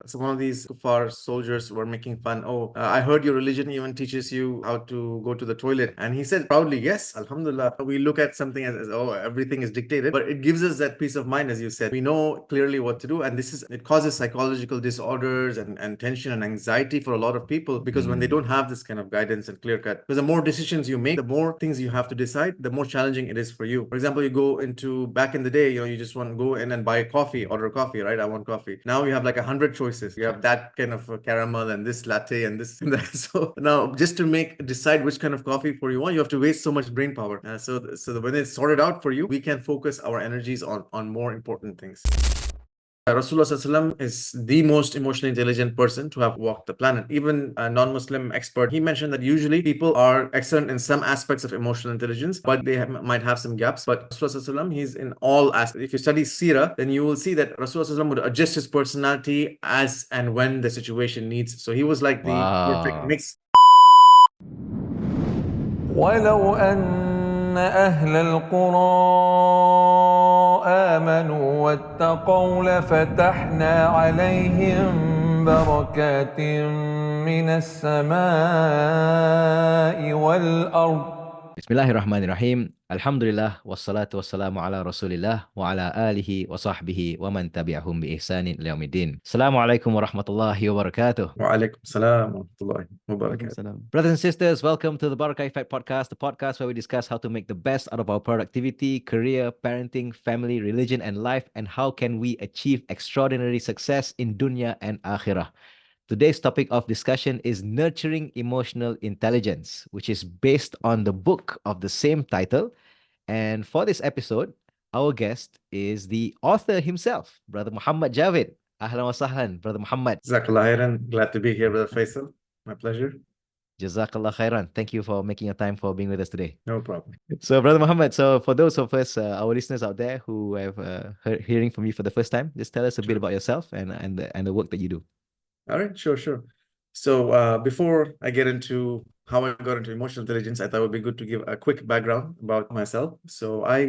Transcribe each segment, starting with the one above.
So one of these kuffar soldiers were making fun. Oh, I heard your religion even teaches you how to go to the toilet. And he said proudly, yes, Alhamdulillah. We look at something as oh, everything is dictated, but it gives us that peace of mind, as you said. We know clearly what to do. And it causes psychological disorders and tension and anxiety for a lot of people, because when they don't have this kind of guidance and clear cut, because the more decisions you make, the more things you have to decide, the more challenging it is for you. For example, you go into back in the day, you just want to go in and buy coffee, order coffee, right? I want coffee. Now you have like 100 choices. You have that kind of caramel and this latte and this and that. So now just to decide which kind of coffee for you want, you have to waste so much brain power. So when it's sorted out for you, we can focus our energies on more important things. Rasulullah is the most emotionally intelligent person to have walked the planet. Even a non-Muslim expert, he mentioned that usually people are excellent in some aspects of emotional intelligence, but they might have some gaps. But Rasulullah, he's in all aspects. If you study Sirah, then you will see that Rasulullah would adjust his personality as and when the situation needs. So he was like the perfect mix. ولو أن أهل القرى آمنوا واتقوا لفتحنا عليهم بركات من السماء والأرض. Bismillahirrahmanirrahim. Alhamdulillah wassalatu wassalamu ala Rasulillah wa ala alihi wa sahbihi wa man tabi'ahum bi ihsanin ila yaumiddin. Assalamualaikum warahmatullahi wabarakatuh. Wa alaikum salam wa rahmatullahi wa barakatuh. Brothers and sisters, welcome to the Barakah Effect podcast, the podcast where we discuss how to make the best out of our productivity, career, parenting, family, religion, and life, and how can we achieve extraordinary success in dunya and akhirah. Today's topic of discussion is nurturing emotional intelligence, which is based on the book of the same title. And for this episode, our guest is the author himself, Brother Muhammad Javed. Ahlan wa sahlan, Brother Muhammad. Jazakallah khairan. Glad to be here, Brother Faisal. My pleasure. Jazakallah khairan. Thank you for making your time for being with us today. No problem. So, Brother Muhammad, so for those of us, our listeners out there who have hearing from you for the first time, just tell us a bit about yourself and the work that you do. All right, sure. So before I get into how I got into emotional intelligence, I thought it would be good to give a quick background about myself. So I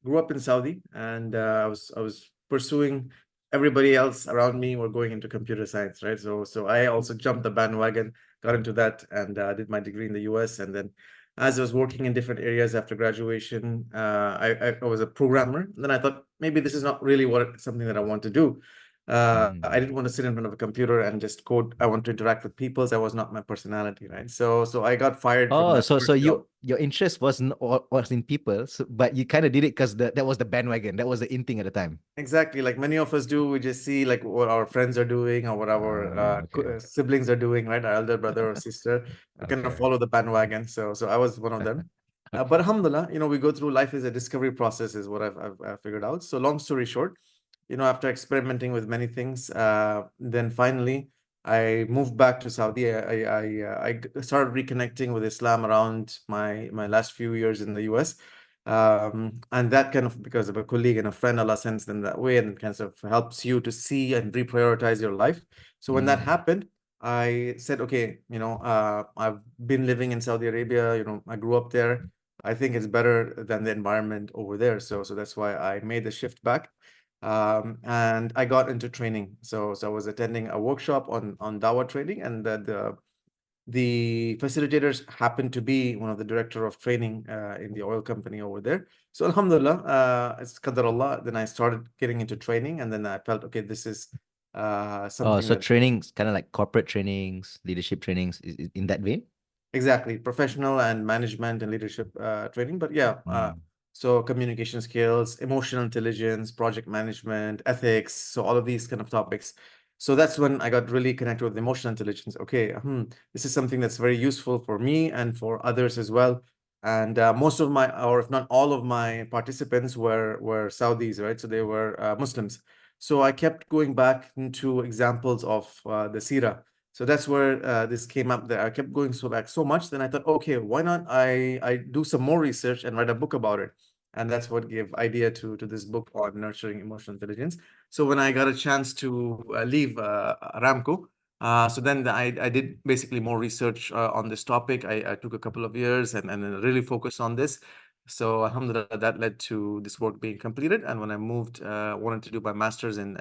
grew up in Saudi, and I was pursuing. Everybody else around me were going into computer science, right? So I also jumped the bandwagon, got into that, and did my degree in the US. And then, as I was working in different areas after graduation, I was a programmer. And then I thought maybe this is not really something that I want to do. I didn't want to sit in front of a computer and just code. I want to interact with people. That was not my personality, right? So I got fired from that. So your interest was in people, but you kind of did it because that was the bandwagon. That was the in thing at the time. Exactly, like many of us do. We just see like what our friends are doing or what our siblings are doing, right? Our elder brother or sister. We kind of follow the bandwagon. So I was one of them. But alhamdulillah, we go through life is a discovery process, is what I've figured out. So long story short, after experimenting with many things, then finally I moved back to Saudi. I started reconnecting with Islam around my last few years in the US. And that kind of because of a colleague and a friend, Allah sends them that way, and it kind of helps you to see and reprioritize your life. So when that happened, I said, okay, I've been living in Saudi Arabia, I grew up there. I think it's better than the environment over there. So that's why I made the shift back. And I got into training. So I was attending a workshop on Dawah training, and the facilitators happened to be one of the director of training in the oil company over there. So alhamdulillah, it's qadar Allah. Then I started getting into training, and then I felt, okay, this is something. So trainings, kind of like corporate trainings, leadership trainings, is in that vein? Exactly, professional and management and leadership training. But yeah, so communication skills, emotional intelligence, project management, ethics, so all of these kind of topics. So that's when I got really connected with emotional intelligence. Okay, this is something that's very useful for me and for others as well. And most of my, or if not all of my participants were Saudis, right? So they were Muslims. So I kept going back into examples of the Sirah. So that's where this came up. That I kept going back so much. Then I thought, okay, why not I do some more research and write a book about it. And that's what gave idea to this book on nurturing emotional intelligence. So when I got a chance to leave Aramco, so then I did basically more research on this topic. I took a couple of years and really focused on this. So alhamdulillah, that led to this work being completed. And when I moved, wanted to do my master's in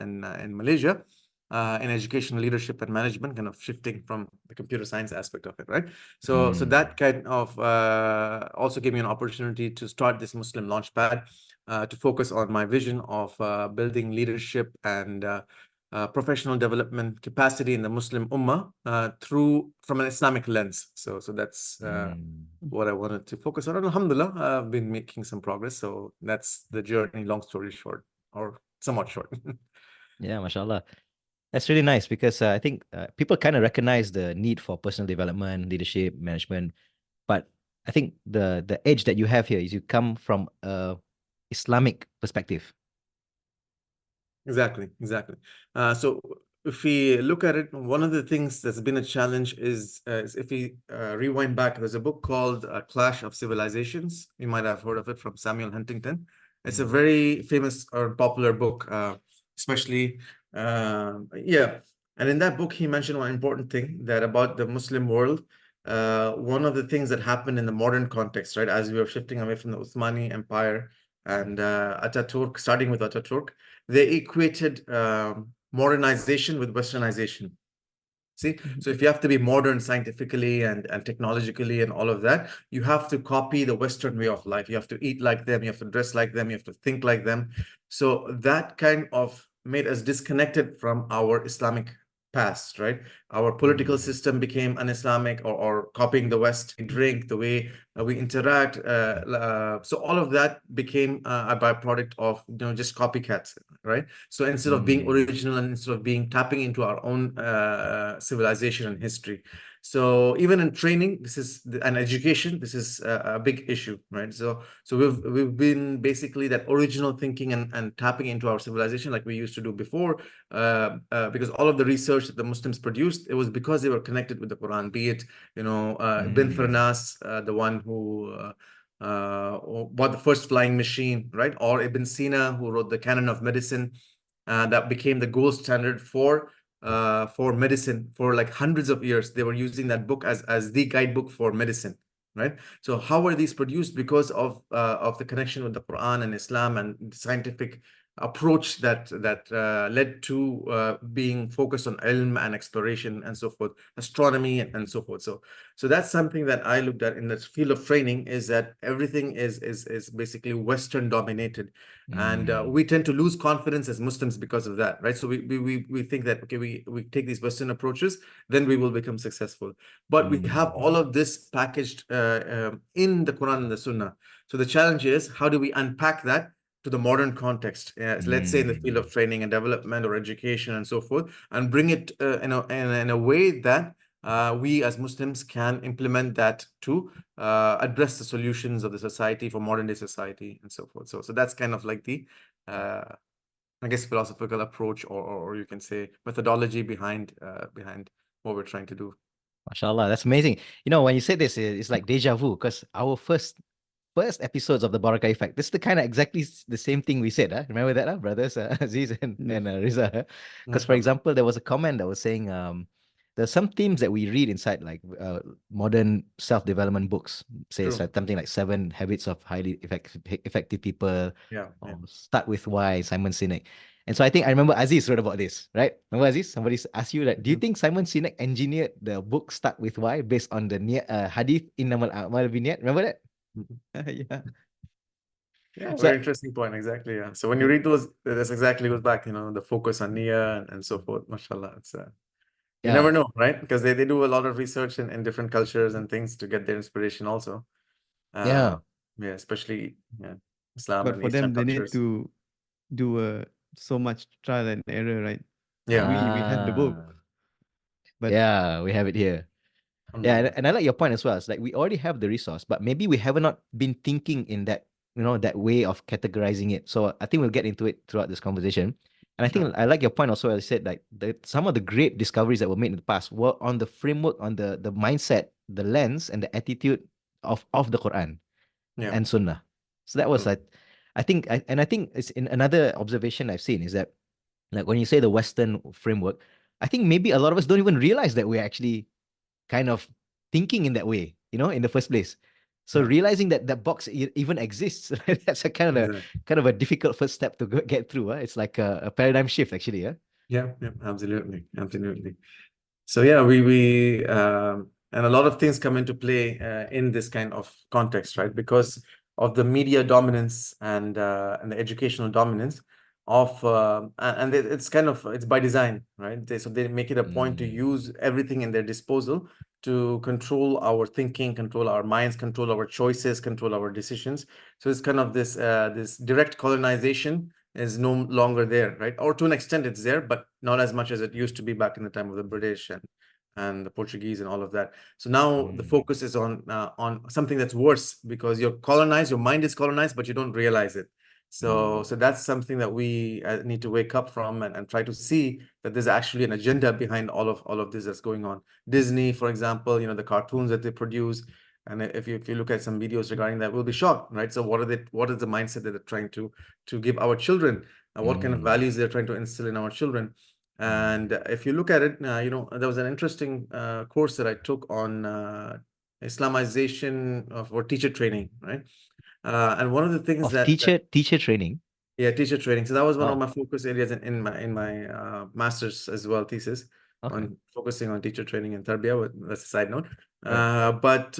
Malaysia. in education, leadership, and management, kind of shifting from the computer science aspect of it, right? So that kind of also gave me an opportunity to start this Muslim Launchpad to focus on my vision of building leadership and professional development capacity in the Muslim Ummah through from an Islamic lens. So that's what I wanted to focus on. And alhamdulillah, I've been making some progress. So that's the journey, long story short, or somewhat short. Yeah, mashallah. That's really nice because I think people kind of recognize the need for personal development, leadership, management. But I think the edge that you have here is you come from a Islamic perspective. Exactly. So if we look at it, one of the things that's been a challenge is if we rewind back, there's a book called Clash of Civilizations. You might have heard of it from Samuel Huntington. It's a very famous or popular book, especially, yeah. And in that book, he mentioned one important thing that about the Muslim world. One of the things that happened in the modern context, right, as we were shifting away from the Uthmani Empire and Ataturk, starting with Ataturk, they equated modernization with westernization. See, so if you have to be modern scientifically and technologically and all of that, you have to copy the Western way of life. You have to eat like them, you have to dress like them, you have to think like them. So that kind of made us disconnected from our Islamic past, right? Our political system became un-Islamic or copying the West, we drink, the way we interact. So all of that became a byproduct of just copycats, right? So instead of being original and instead of being tapping into our own civilization and history. So even in training, this is an education. This is a big issue, right? So we've been basically that original thinking and tapping into our civilization like we used to do before, because all of the research that the Muslims produced, it was because they were connected with the Quran. Be it Ibn Firnas, the one who bought the first flying machine, right? Or Ibn Sina, who wrote the Canon of Medicine, that became the gold standard for medicine for like hundreds of years. They were using that book as the guidebook for medicine, right? So how were these produced? Because of the connection with the Quran and Islam and scientific approach that led to being focused on ilm and exploration and so forth, astronomy and so forth. So that's something that I looked at in the field of training, is that everything is basically Western dominated, and we tend to lose confidence as Muslims because of that, right? So we think that okay, we take these Western approaches, then we will become successful. But we have all of this packaged in the Quran and the Sunnah. So the challenge is, how do we unpack that to the modern context, let's say in the field of training and development or education and so forth, and bring it in a way that we as Muslims can implement that to address the solutions of the society for modern day society and so forth. So that's kind of like the I guess philosophical approach, or you can say methodology behind what we're trying to do. Mashallah, that's amazing. You know, when you say this, it's like deja vu because our first episodes of the Barakah Effect, this is the kind of exactly the same thing we said. Remember that, brothers Aziz and Riza? Because, for example, there was a comment that was saying there's some themes that we read inside like modern self-development books. Say it's True. like something like 7 Habits of Highly Effective People, Yeah. or Start With Why, Simon Sinek. And so I think I remember Aziz wrote about this, right? Remember Aziz? Somebody asked you that, do you think Simon Sinek engineered the book Start With Why based on the hadith Innamal A'mal Binniyat? Remember that? Yeah. Yeah, So very interesting point. Exactly. Yeah. So when you read those, that's exactly goes back, the focus on Nia and so forth. Mashallah. It's you yeah, never know, right? Because they do a lot of research in different cultures and things to get their inspiration also. yeah, Yeah, especially Islam But and for Eastern them, they need cultures. to do so much trial and error, right? Yeah. We have the book, but yeah, we have it here. Yeah, Alhamdulillah. and I like your point as well. It's like we already have the resource, but maybe we have not been thinking in that, that way of categorizing it. So I think we'll get into it throughout this conversation. And I think Sure. I like your point also, as I said, like some of the great discoveries that were made in the past were on the framework, on the mindset, the lens, and the attitude of the Quran Yeah. and Sunnah. So that was True. like, I think it's in another observation I've seen is that, like when you say the Western framework, I think maybe a lot of us don't even realize that we're actually kind of thinking in that way, in the first place. So Yeah. realizing that that box even exists, that's a kind of Exactly. a difficult first step to get through. It's like a paradigm shift, actually. Yeah. Yeah, yeah, absolutely, absolutely. So yeah, and a lot of things come into play in this kind of context, right? Because of the media dominance and the educational dominance of and it's kind of it's by design, right? So they make it a point to Mm, use everything in their disposal to control our thinking, control our minds, control our choices, control our decisions. So it's kind of this direct colonization is no longer there, right? Or to an extent it's there, but not as much as it used to be back in the time of the British and the Portuguese and all of that. So now the mm, focus is on something that's worse because you're colonized, your mind is colonized, but you don't realize it. So mm, so that's something that we need to wake up from and try to see that there's actually an agenda behind all of this that's going on. Disney, for example, the cartoons that they produce. And if you look at some videos regarding that, we'll be shocked, right? So what is the mindset that they're trying to give our children? What kind of mm, values they're trying to instill in our children? mm. And if you look at it, there was an interesting course that I took on Islamization for teacher training, right? And one of the things Of that teacher training. yeah, teacher training. So that was one of Wow. my focus areas in my master's as well thesis Okay. on focusing on teacher training and tarbiyah. That's a side note. Right. But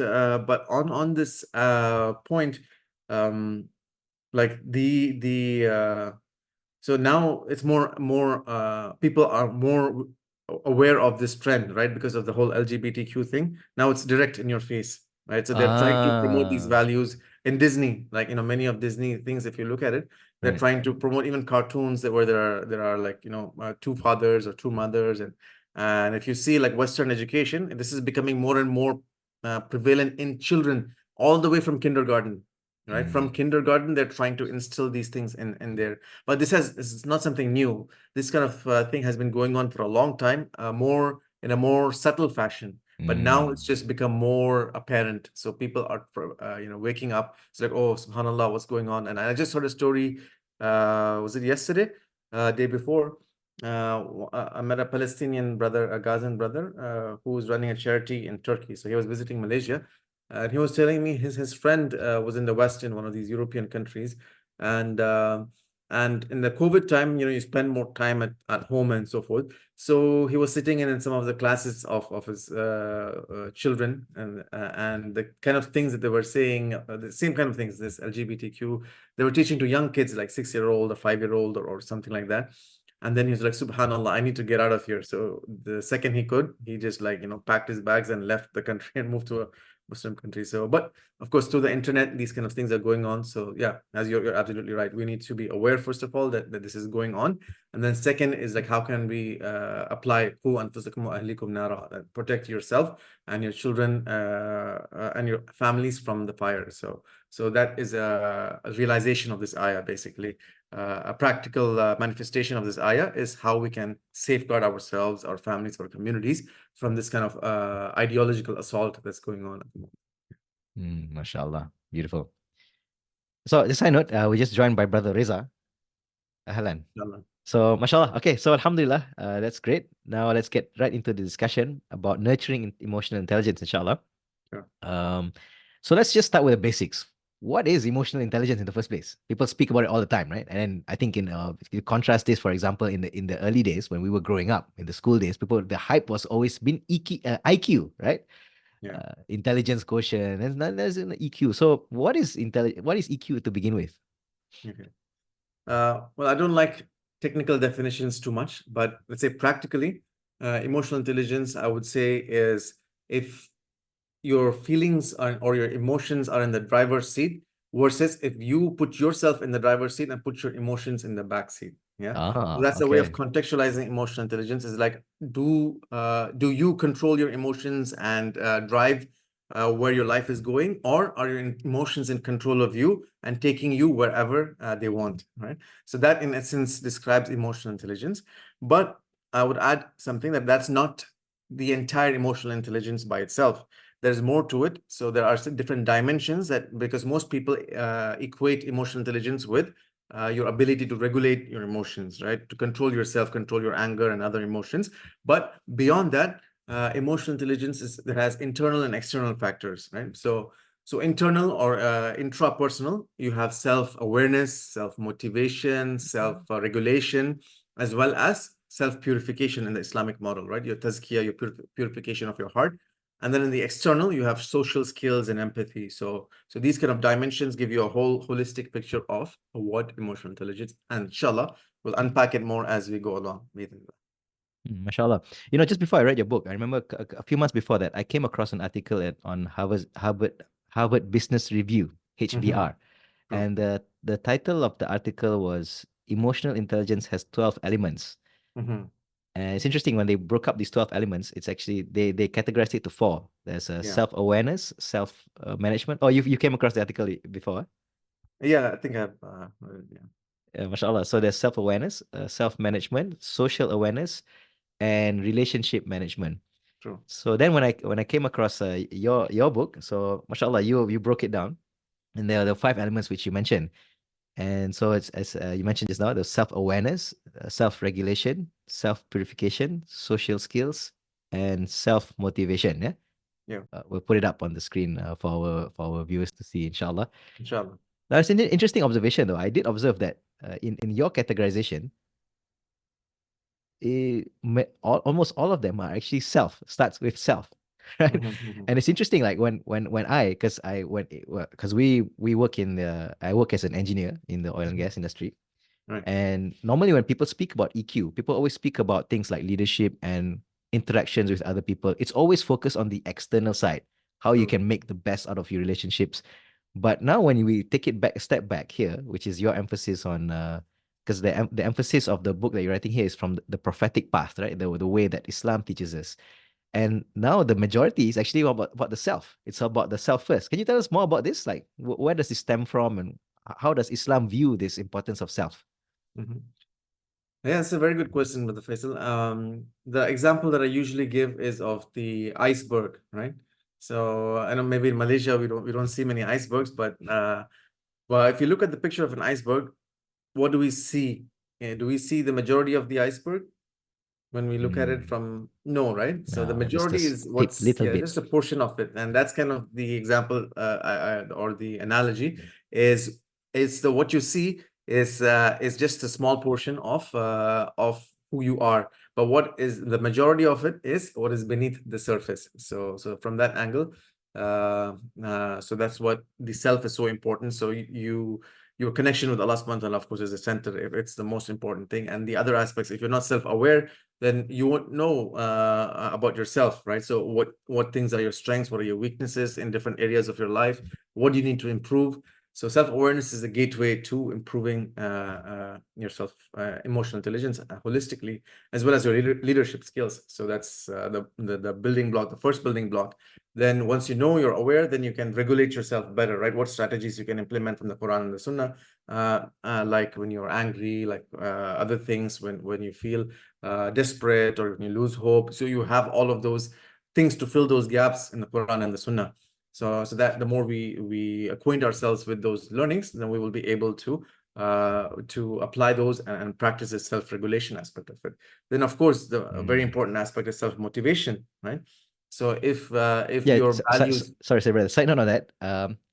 on this point, um, like so now it's more people are more aware of this trend, right? Because of the whole LGBTQ thing. Now it's direct in your face, right? So they're trying to promote these Ah, values in Disney, like many of Disney things. If you look at it, they're right. trying to promote even cartoons where there are like two fathers or two mothers, and if you see like Western education, this is becoming more and more prevalent in children all the way from kindergarten. Right from Mm, kindergarten, they're trying to instill these things in there, but this is not something new. This kind of thing has been going on for a long time, more in a more subtle fashion. But now it's mm, just become more apparent. So people are, waking up. It's like, oh, subhanallah, what's going on? And I just heard a story. Was it yesterday? Day before? I met a Palestinian brother, a Gazan brother, who was running a charity in Turkey. So he was visiting Malaysia, and he was telling me his friend was in the West in one of these European countries, and uh, and in the COVID time, you spend more time at home and so forth. So he was sitting in some of the classes of his children, and the kind of things that they were saying, the same kind of things, this LGBTQ, they were teaching to young kids like 6-year-old or 5-year-old or something like that. And then he was like, Subhanallah, I need to get out of here. So the second he could, he just like, packed his bags and left the country and moved to a Muslim country. So, but of course, through the internet, these kind of things are going on. So yeah, as you're absolutely right. We need to be aware, first of all, that this is going on. And then second is like, how can we apply "Qu anfusakum wa ahlikum nara," protect yourself and your children and your families from the fire. So that is a realization of this ayah, basically. A practical manifestation of this ayah is how we can safeguard ourselves, our families, our communities from this kind of ideological assault that's going on at the moment. mashallah. Beautiful. So, just side note, we just joined by Brother Reza. Ahlan. Inshallah. So, mashallah. Okay, so alhamdulillah, that's great. Now let's get right into the discussion about nurturing emotional intelligence, inshallah. Sure. Um, so let's just start with the basics. What is emotional intelligence in the first place? People speak about it all the time, right? And then I think if you contrast this, for example, in the early days when we were growing up, in the school days, the hype was always been IQ, right? Yeah. Intelligence quotient, and then there's an EQ. So what is EQ to begin with? Okay. Well, I don't like technical definitions too much, but let's say practically, emotional intelligence, I would say, is if your feelings or your emotions are in the driver's seat versus if you put yourself in the driver's seat and put your emotions in the back seat. Yeah. So Ah, that's a way of okay. contextualizing emotional intelligence is like, do you control your emotions and drive where your life is going, or are your emotions in control of you and taking you wherever they want, right? So that in essence describes emotional intelligence. But I would add something that's not the entire emotional intelligence by itself. There's more to it. So there are some different dimensions that, because most people equate emotional intelligence with your ability to regulate your emotions, right? To control yourself, control your anger and other emotions. But beyond that, emotional intelligence that has internal and external factors, right? So internal or intrapersonal, you have self-awareness, self-motivation, self-regulation, as well as self-purification in the Islamic model, right? Your tazkiyah, your purification of your heart. And then in the external, you have social skills and empathy. So these kind of dimensions give you a whole holistic picture of what emotional intelligence, and inshallah, we'll unpack it more as we go along. Mashallah. Just before I read your book, I remember a few months before that, I came across an article on Harvard Business Review, HBR. True. And the title of the article was Emotional Intelligence Has 12 Elements. And it's interesting when they broke up these 12 elements, it's actually they categorized it to four. There's a Yeah. self-awareness, self-management. Oh, you came across the article before? Yeah, I think I've Mashallah. So there's self-awareness, self-management, social awareness, and relationship management. True. So then when I came across your book, so mashallah, you broke it down, and there are the five elements which you mentioned. And so it's as you mentioned just now, the self-awareness, self-regulation, self-purification, social skills, and self-motivation. Yeah. Yeah. We'll put it up on the screen for our viewers to see, inshallah. Inshallah. Now, it's an interesting observation, though. I did observe that in your categorization, almost all of them are actually starts with self, right? And it's interesting, like when because we work I work as an engineer in the oil and gas industry. Right. And normally when people speak about EQ, people always speak about things like leadership and interactions with other people. It's always focused on the external side, how you True. can make the best out of your relationships. But now when we take it back a step back here, which is your emphasis on because the emphasis of the book that you're writing here is from the prophetic path, right? The way that Islam teaches us. And now the majority is actually about the self. It's about the self first. Can you tell us more about this? Like, where does this stem from, and how does Islam view this importance of self? Yeah, it's a very good question, Brother Faisal. The example that I usually give is of the iceberg, right? So I know maybe in Malaysia we don't see many icebergs, but if you look at the picture of an iceberg, what do we see? Do we see the majority of the iceberg when we look at it from? No, right? So the No, just majority a is what's little bit. just a portion of it, and that's kind of the example or the analogy is what you see is just a small portion of who you are, but what is the majority of it is what is beneath the surface. So from that angle, so that's what the self is so important. So your connection with Allah subhanahu wa ta'ala, of course, is the center. If it's the most important thing, and the other aspects, if you're not self-aware, then you won't know about yourself, right? So what things are your strengths? What are your weaknesses in different areas of your life? What do you need to improve? So self-awareness is a gateway to improving yourself, emotional intelligence holistically, as well as your leadership skills. So that's the building block, the first building block. Then once you know, you're aware, then you can regulate yourself better, right? What strategies you can implement from the Quran and the Sunnah, like when you're angry, like other things, when you feel desperate or when you lose hope. So you have all of those things to fill those gaps in the Quran and the Sunnah. So that the more we acquaint ourselves with those learnings, then we will be able to apply those and practice the self-regulation aspect of it. Then, of course, the very important aspect is self-motivation, right? So if your values, sorry, brother. Side note on that.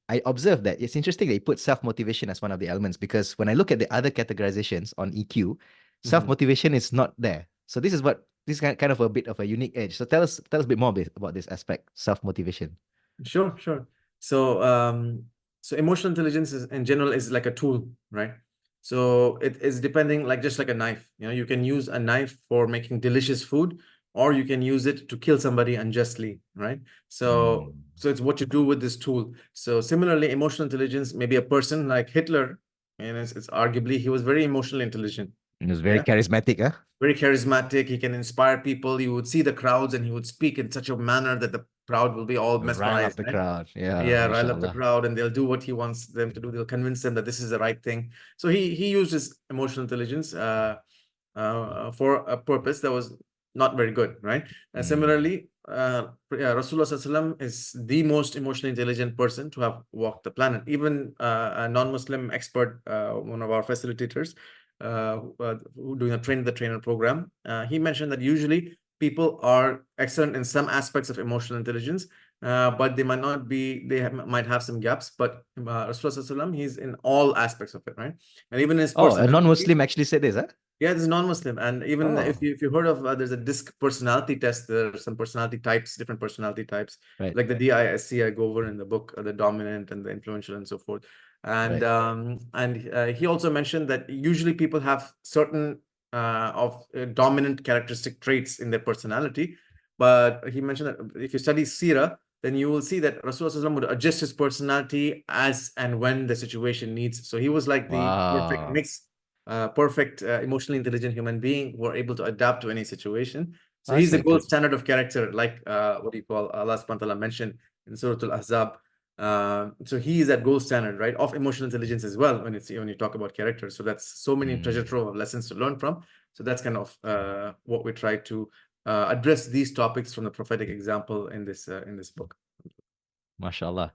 I observed that it's interesting that you put self-motivation as one of the elements, because when I look at the other categorizations on EQ, self-motivation is not there. So this is kind of a bit of a unique edge. So tell us a bit more about this aspect, self-motivation. Sure. So emotional intelligence in general is like a tool, right? So it is depending, like just like a knife. You can use a knife for making delicious food, or you can use it to kill somebody unjustly, right? So it's what you do with this tool. So similarly, emotional intelligence, maybe a person like Hitler, and it's arguably he was very emotionally intelligent. He was very charismatic, huh? Very charismatic. He can inspire people. You would see the crowds, and he would speak in such a manner that the crowd will be all Rile up mesmerized, the right? crowd. Yeah, rile up the mashallah. crowd, and they'll do what he wants them to do. They'll convince them that this is the right thing. So he used his emotional intelligence for a purpose that was not very good, right? Similarly, Rasulullah ﷺ is the most emotionally intelligent person to have walked the planet. Even a non-Muslim expert, one of our facilitators, who doing a train the trainer program, he mentioned that usually people are excellent in some aspects of emotional intelligence, but they might not be, might have some gaps, but Rasulullah ﷺ, he's in all aspects of it, right? And even in his Oh, a personality. non-Muslim actually said this, huh? Yeah, this is non-Muslim, and even Oh, if you heard of there's a DISC personality test. There are some personality types, different personality types, right, like the DISC I go over in the book, the dominant and the influential and so forth. right. And he also mentioned that usually people have certain of dominant characteristic traits in their personality, but he mentioned that if you study Sirah, then you will see that Rasulullah SAW would adjust his personality as and when the situation needs. So he was like the perfect Wow. mix, perfect, emotionally intelligent human being who are able to adapt to any situation. So That's he's the very gold good. standard of character, like what do you call Allah subhanahu wa ta'ala mentioned in Surah Al-Ahzab. So he is that gold standard, right, of emotional intelligence as well when you talk about character. So that's so many treasure Mm, trove of lessons to learn from. So that's kind of what we try to address these topics from the prophetic example in this book. mashallah.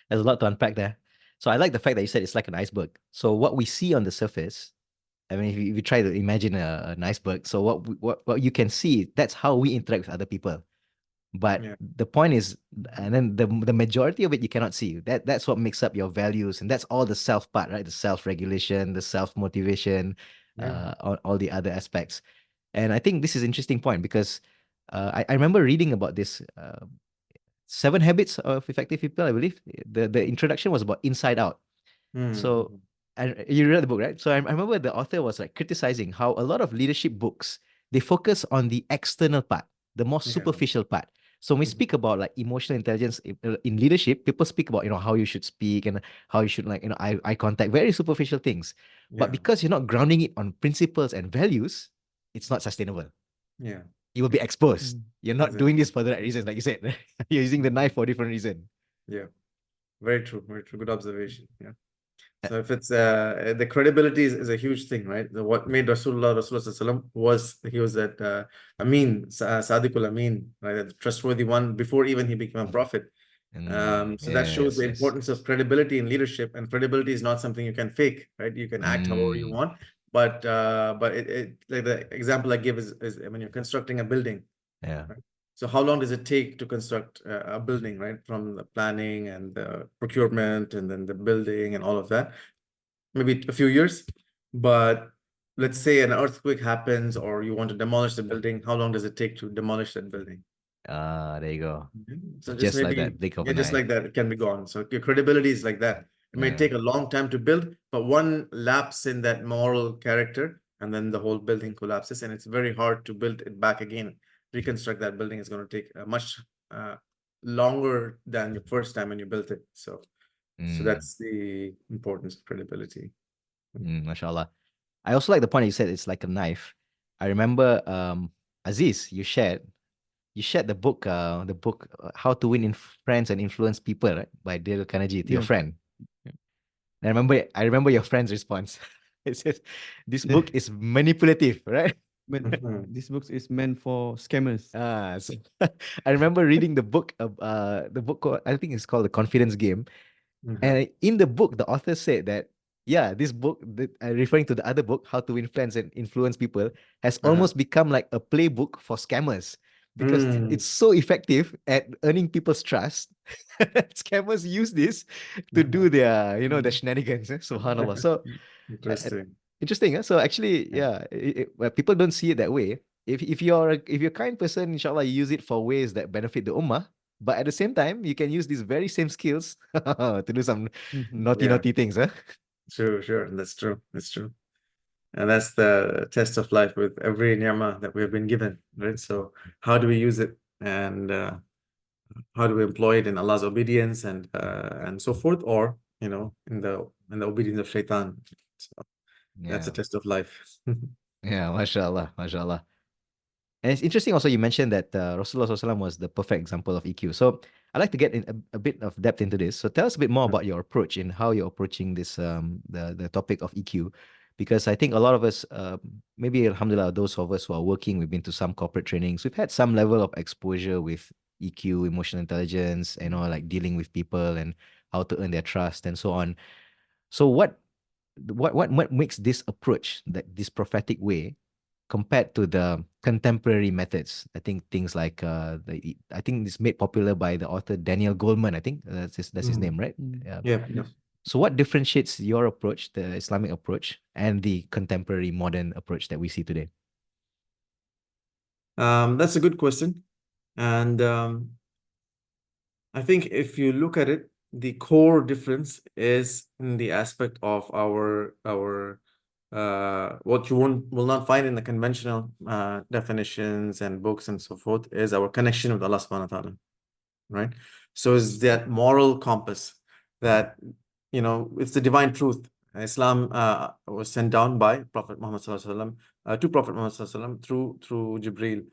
There's a lot to unpack there. So I like the fact that you said it's like an iceberg. So what we see on the surface, I mean, if you try to imagine an iceberg, so what you can see, that's how we interact with other people. But Yeah, the point is, and then the majority of it you cannot see. That's what makes up your values, and that's all the self part, right? The self regulation, the self motivation, yeah. all the other aspects. And I think this is an interesting point because I remember reading about this Seven Habits of Effective People. I believe the introduction was about inside out. So, Mm. and you read the book, right? So I remember the author was like criticizing how a lot of leadership books they focus on the external part, the more Yeah. superficial part. So when we Mhm. speak about like emotional intelligence in leadership, people speak about how you should speak and how you should like eye contact, very superficial things. But Yeah. because you're not grounding it on principles and values, it's not sustainable. Yeah. You will be exposed. Mm. You're not doing Exactly. this for the right reasons, like you said. You're using the knife for a different reason. Yeah. Very true. Very true. Good observation. Yeah. Uh, So if it's the credibility is a huge thing, right? What made Rasulullah Sallam was he was that Amin, Sadiqul Amin, right? The trustworthy one before even he became a prophet. So that shows yes, the yes. importance of credibility in leadership, and credibility is not something you can fake, right? You can act however you Mm, want, but it like the example I give is when you're constructing a building, yeah. right? So how long does it take to construct a building, right? From the planning and the procurement and then the building and all of that, maybe a few years. But let's say an earthquake happens or you want to demolish the building, how long does it take to demolish that building? There you go. So just Just like maybe, that, blink of yeah, an just eye. like that, it can be gone. So your credibility is like that. It may Yeah. take a long time to build, but one lapse in that moral character, and then the whole building collapses, and it's very hard to build it back again. Reconstruct that building is going to take much uh, longer than the first time when you built it. So Mm, that's the importance of credibility. mashallah. I also like the point you said it's like a knife. I remember Aziz, you shared the book How to Win in Friends and Influence People, right? By Dale Carnegie to your Yeah. friend. Yeah. And I remember your friend's response. It says this book is manipulative, right? But Mhm. this book is meant for scammers. So I remember reading the book I think it's called The Confidence Game. Mhm. And in the book, the author said that, yeah, this book, referring to the other book, How to Win Friends and Influence People, has Uh-huh. almost become like a playbook for scammers because Mm. it's so effective at earning people's trust. Scammers use this to do Mhm. their Mm. shenanigans. Subhanallah. So uh, Interesting. interesting. Huh? So actually, Yeah. yeah, well, people don't see it that way. If you're a kind person, inshallah, you use it for ways that benefit the ummah. But at the same time, you can use these very same skills to do some Mhm. naughty, Yeah. naughty things, huh? Sure, sure. That's true. That's true. And that's the test of life with every ni'mah that we have been given, right? So how do we use it, and how do we employ it in Allah's obedience and so forth, or in the obedience of shaitan? So that's a Yeah. test of life. Yeah, mashallah, mashallah. And it's interesting also you mentioned that Rasulullah SAW was the perfect example of EQ. So I'd like to get in a bit of depth into this. So tell us a bit more about your approach in how you're approaching this the topic of EQ. Because I think a lot of us, maybe alhamdulillah, those of us who are working, we've been to some corporate trainings, we've had some level of exposure with EQ, emotional intelligence, like dealing with people and how to earn their trust and so on. So what makes this approach, that this prophetic way, compared to the contemporary methods? I think things like I think it's made popular by the author Daniel Goleman. I think that's his Mhm. name, right? Mm. Yeah. Yeah, yeah. So what differentiates your approach, the Islamic approach, and the contemporary modern approach that we see today? That's a good question. And I think if you look at it, the core difference is in the aspect of our what you will not find in the conventional definitions and books and so forth is our connection with Allah subhanahu wa ta'ala, right? So is that moral compass that, it's the divine truth. Islam was sent down by Prophet Muhammad sallallahu alaihi wasallam to Prophet Muhammad sallallahu alaihi wasallam through Jibril.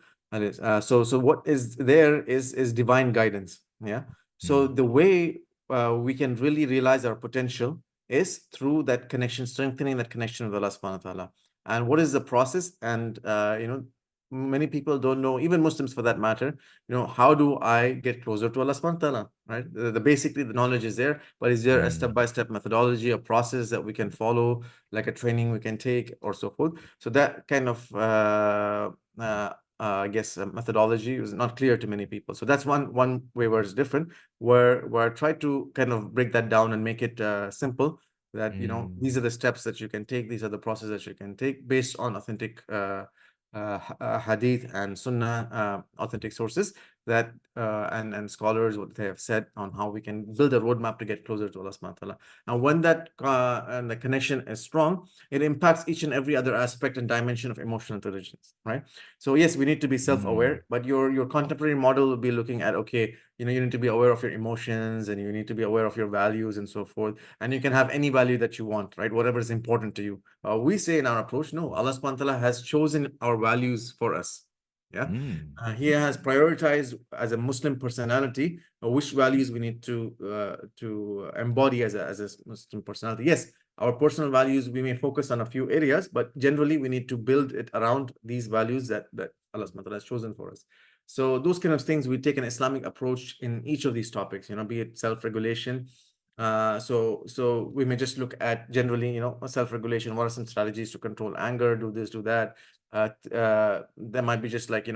So what is there is divine guidance. Yeah. So the way we can really realize our potential is through that connection, strengthening that connection with Allah subhanahu wa ta'ala. And what is the process? And many people don't know, even Muslims for that matter, how do I get closer to Allah subhanahu wa ta'ala, right? Basically the knowledge is there, but is there a step-by-step methodology, a process that we can follow, like a training we can take or so forth? So that kind of I guess methodology is not clear to many people. So that's one way where it's different, where I try to kind of break that down and make it simple, that these are the steps that you can take, these are the processes that you can take based on authentic hadith and sunnah, authentic sources that and scholars, what they have said on how we can build a roadmap to get closer to Allah subhanahu wa ta'ala. Now when that and the connection is strong, it impacts each and every other aspect and dimension of emotional intelligence, right? So yes, we need to be self-aware, but your contemporary model will be looking at, okay, you need to be aware of your emotions, and you need to be aware of your values and so forth, and you can have any value that you want, right? Whatever is important to you. We say in our approach, no, Allah subhanahu wa ta'ala has chosen our values for us. Yeah. He has prioritized as a Muslim personality which values we need to embody as a Muslim personality. Yes, our personal values, we may focus on a few areas, but generally we need to build it around these values that Allah subhanahu wa ta'ala has chosen for us. So those kind of things, we take an Islamic approach in each of these topics, be it self-regulation. So we may just look at generally, self-regulation. What are some strategies to control anger? Do this, do that. There might be just like,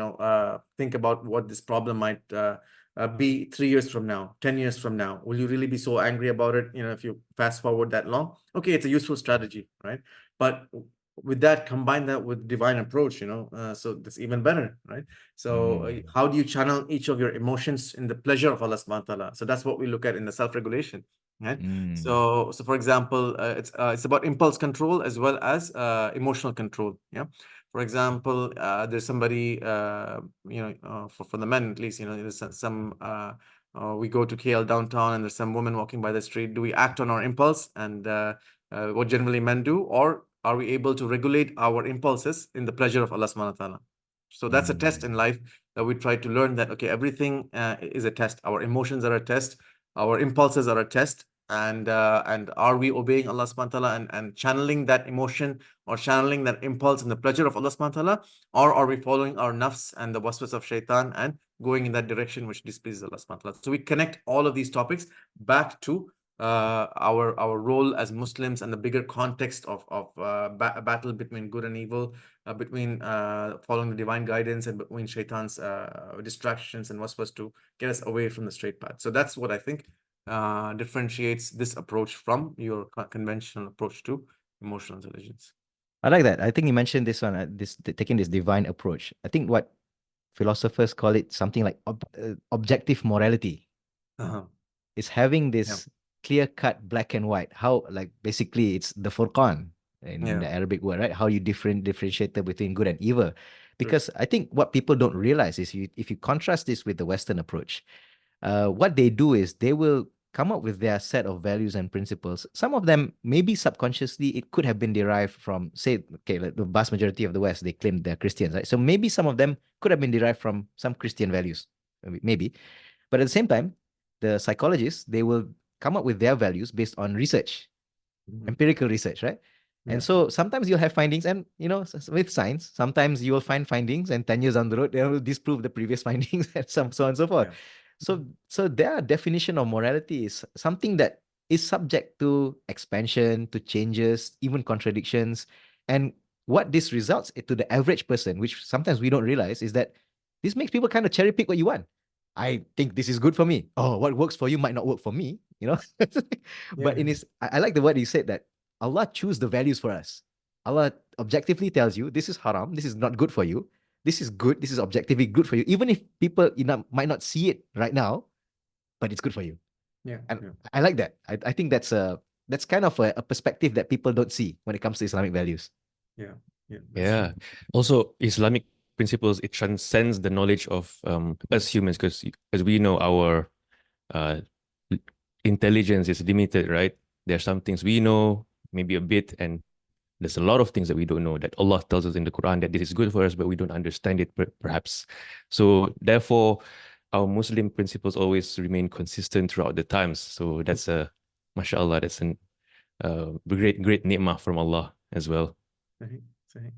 think about what this problem might be 3 years from now, 10 years from now. Will you really be so angry about it, if you fast forward that long? Okay, it's a useful strategy, right? But with that, combine that with divine approach, so that's even better, right? So how do you channel each of your emotions in the pleasure of Allah subhanahu wa ta'ala? So that's what we look at in the self-regulation, right? So for example, it's about impulse control as well as emotional control. Yeah. For example, there's somebody, for the men at least, there's some, we go to KL downtown and there's some woman walking by the street. Do we act on our impulse and what generally men do, or are we able to regulate our impulses in the pleasure of Allah subhanahu wa ta'ala? So that's a test in life that we try to learn that, okay, everything is a test. Our emotions are a test. Our impulses are a test. And are we obeying Allah subhanahu wa ta'ala and channeling that emotion or channeling that impulse in the pleasure of Allah subhanahu wa ta'ala, or are we following our nafs and the waswas of shaitan and going in that direction which displeases Allah subhanahu wa ta'ala? So we connect all of these topics back to our role as Muslims and the bigger context of battle between good and evil, between following the divine guidance and between shaitan's distractions and waswas to get us away from the straight path. So that's what I think differentiates this approach from your conventional approach to emotional intelligence. I like that. I think you mentioned this one, taking this divine approach. I think what philosophers call it something like objective morality. Is having this clear-cut black and white. How, like, basically it's the Furqan in the Arabic word, right? How you differentiate between good and evil. Because I think what people don't realize is if you contrast this with the Western approach, what they do is they will come up with their set of values and principles. Some of them, maybe subconsciously, it could have been derived from, say, okay, like the vast majority of the West, they claim they're Christians, right? So maybe some of them could have been derived from some Christian values, maybe. But at the same time, the psychologists, they will come up with their values based on research, empirical research, right? And so sometimes you'll have findings, and with science, sometimes you will find findings, and 10 years down the road, they will disprove the previous findings, and so on and so forth. So their definition of morality is something that is subject to expansion, to changes, even contradictions. And what this results to the average person, which sometimes we don't realize, is that this makes people kind of cherry pick what you want. I think this is good for me. Oh, what works for you might not work for me. you know. But Yeah. I like the word you said that Allah choose the values for us. Allah objectively tells you this is haram, this is not good for you. This is good, this is objectively good for you. Even if people might not see it right now, but it's good for you. Yeah. And Yeah. I like that. I think that's kind of a perspective that people don't see when it comes to Islamic values. Yeah. Yeah. That's true. Yeah. Also, Islamic principles, it transcends the knowledge of us humans, because as we know, our uh, intelligence is limited, right? There are some things we know, maybe a bit, and there's a lot of things that we don't know that Allah tells us in the Quran that this is good for us, but we don't understand it perhaps. So therefore, our Muslim principles always remain consistent throughout the times. So that's mashallah, that's a great ni'mah from Allah as well. Sahih, sahih.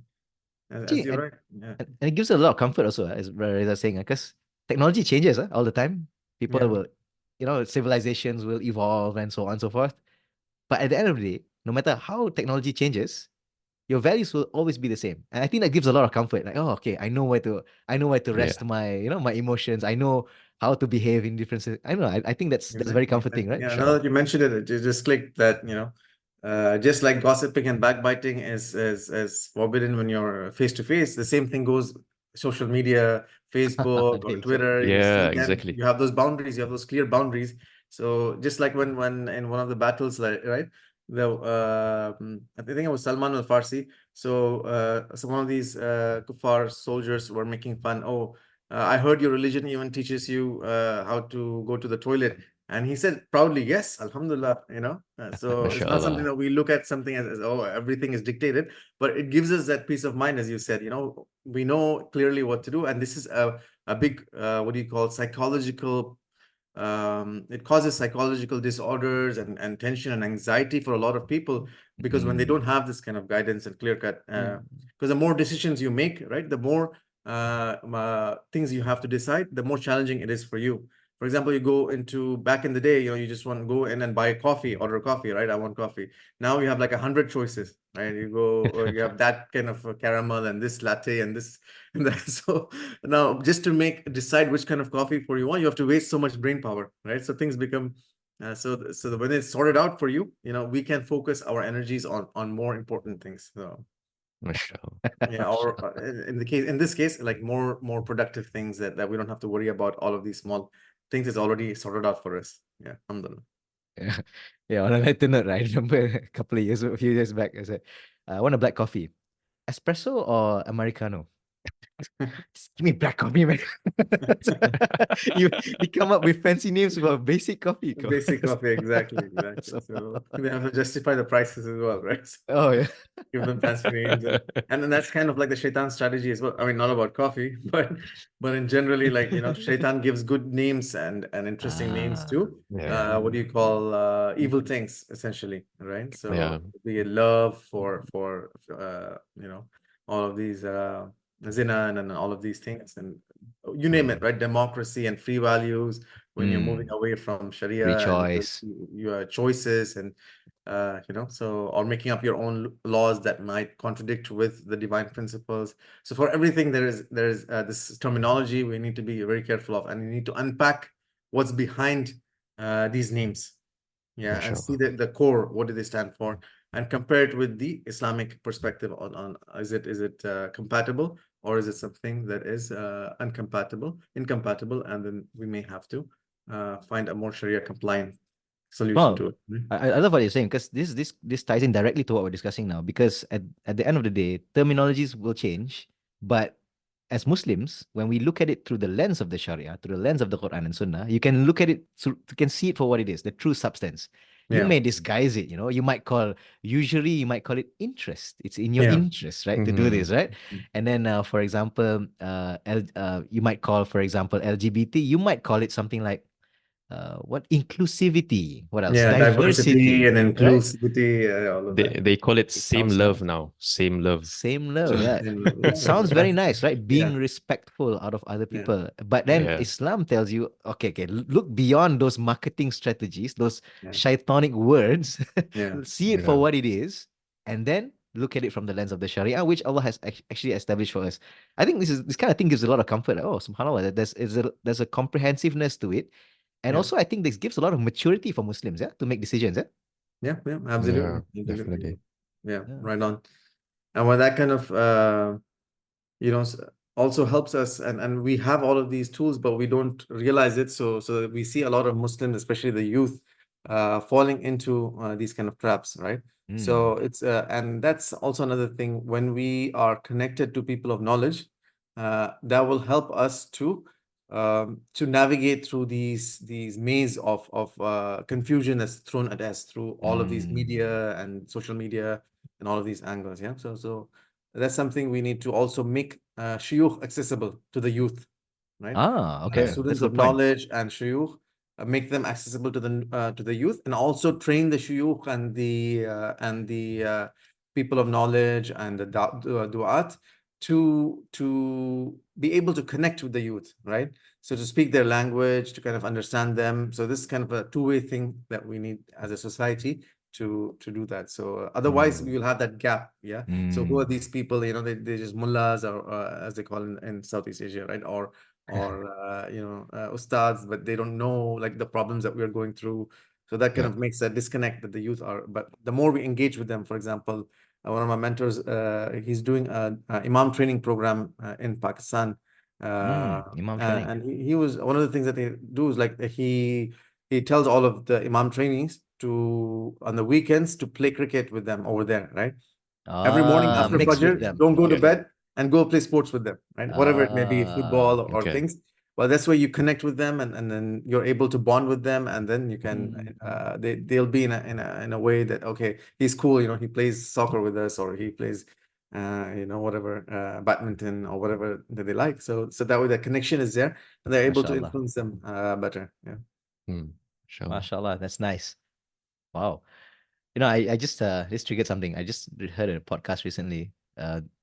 As Actually, you're right. Yeah. and it gives a lot of comfort also, as Reza was saying, because technology changes all the time. People Yeah. will, civilizations will evolve and so on and so forth. But at the end of the day, no matter how technology changes, your values will always be the same. And I think that gives a lot of comfort. Like, oh, okay, I know where to Yeah. rest my, my emotions. I know how to behave in different I don't know. I think that's very comforting, right? Yeah, now that you mentioned it, it just clicked that, just like gossiping and backbiting is forbidden when you're face to face, the same thing goes social media, Facebook or There you go. Twitter. You Yeah, see them, exactly. you have those boundaries, you have those clear boundaries. So just like when in one of the battles, right? I think it was Salman al-Farsi. So one of these kuffar soldiers were making fun. Oh, I heard your religion even teaches you how to go to the toilet. And he said proudly, yes, Alhamdulillah, So it's not something Mashallah. that we look at something as, oh, everything is dictated, but it gives us that peace of mind, as you said, we know clearly what to do. And this is a big, what do you call, psychological, it causes psychological disorders and tension and anxiety for a lot of people, because when they don't have this kind of guidance and clear cut, because the more decisions you make, right, the more things you have to decide, the more challenging it is for you. For example, you go into back in the day, you just want to go in and buy coffee, order coffee, right? I want coffee. Now you have like 100 choices, right? You go, or you have that kind of caramel and this latte and this and that. So now just to decide which kind of coffee for you want, you have to waste so much brain power, right? So things become when it's sorted out for you, we can focus our energies on more important things. So Mashallah. yeah, or in this case, like more productive things that we don't have to worry about all of these small things is already sorted out for us. Yeah, alhamdulillah. Yeah. Yeah, on a lighter note, right? I remember a few years back, I said, I want a black coffee. Espresso or Americano? Just give me black coffee, man. you come up with fancy names for basic coffee. Basic coffee, exactly. So- So they have to justify the prices as well, right? So oh yeah. give them fancy names, and then that's kind of like the shaitan strategy as well. I mean, not about coffee, but in generally, like shaitan gives good names and interesting names too. Yeah. What do you call evil things essentially, right? So Yeah. the love for all of these zina and all of these things, and you name it, right? Democracy and free values when you're moving away from Free Sharia and choice. your choices and so or making up your own laws that might contradict with the divine principles. So for everything there's this terminology we need to be very careful of, and we need to unpack what's behind these names, and see Mashallah. the core, what do they stand for, and compare it with the Islamic perspective on is it compatible, or is it something that is incompatible, and then we may have to find a more Sharia compliant solution to Well, it. Right? I love what you're saying, because this ties in directly to what we're discussing now. Because at the end of the day, terminologies will change, but as Muslims, when we look at it through the lens of the Sharia, through the lens of the Quran and Sunnah, you can look at it, you can see it for what it is, the true substance. You Yeah. may disguise it, usually you might call it interest. It's in your Yeah. interest, right, to do this, right? And then, for example, you might call, for example, LGBT, you might call it something like, what inclusivity, what else? Yeah, diversity and right? inclusivity, all of that. They call it same sounds love now. Same love. Same love, So- yeah. Yeah, It sounds very nice, right? Being Yeah. respectful out of other Yeah. people. But then Yeah. Islam tells you, okay, look beyond those marketing strategies, those Yeah. shaitanic words. Yeah. See it for what it is, and then look at it from the lens of the Sharia, which Allah has actually established for us. I think this kind of thing gives a lot of comfort. Oh, subhanAllah, there's a comprehensiveness to it. And Yeah. also, I think this gives a lot of maturity for Muslims, yeah, to make decisions, yeah. Yeah, Yeah, absolutely. definitely. Yeah, Yeah. right on. And when that kind of you know also helps us, and we have all of these tools, but we don't realize it. So we see a lot of Muslims, especially the youth, falling into these kind of traps, right? So it's and that's also another thing. When we are connected to people of knowledge, that will help us to navigate through these maze of confusion that's thrown at us through all of these media and social media and all of these angles. Yeah. So that's something we need to also make shuyukh accessible to the youth, right? Okay. That's Students a of good point. knowledge and shuyukh, make them accessible to the youth, and also train the shuyukh and the people of knowledge and the du'at to be able to connect with the youth, right? So to speak their language, to kind of understand them. So this is kind of a two-way thing that we need as a society to do that. So otherwise we will have that gap. Yeah. So who are these people? You know, they just mullahs, or as they call in Southeast Asia, right? Or ustads, but they don't know like the problems that we are going through. So that kind Yeah. of makes that disconnect that the youth are. But the more we engage with them, for example, one of my mentors, he's doing a imam training program in Pakistan. Imam training. And he was one of the things that they do is like he tells all of the imam trainees to on the weekends to play cricket with them over there, right? Every morning after Mix with Fajr, them. don't go to Okay. bed and go play sports with them, right? Whatever it may be, football or Okay. things. Well, that's where you connect with them, and then you're able to bond with them, and then you can they'll be in a way that, okay, he's cool, you know, he plays soccer with us, or he plays whatever, badminton or whatever that they like. So that way the connection is there, and they're able to MashaAllah. influence them better. Yeah. Inshallah. MashaAllah. That's nice. Wow. You know, I just this triggered something. I just heard a podcast recently.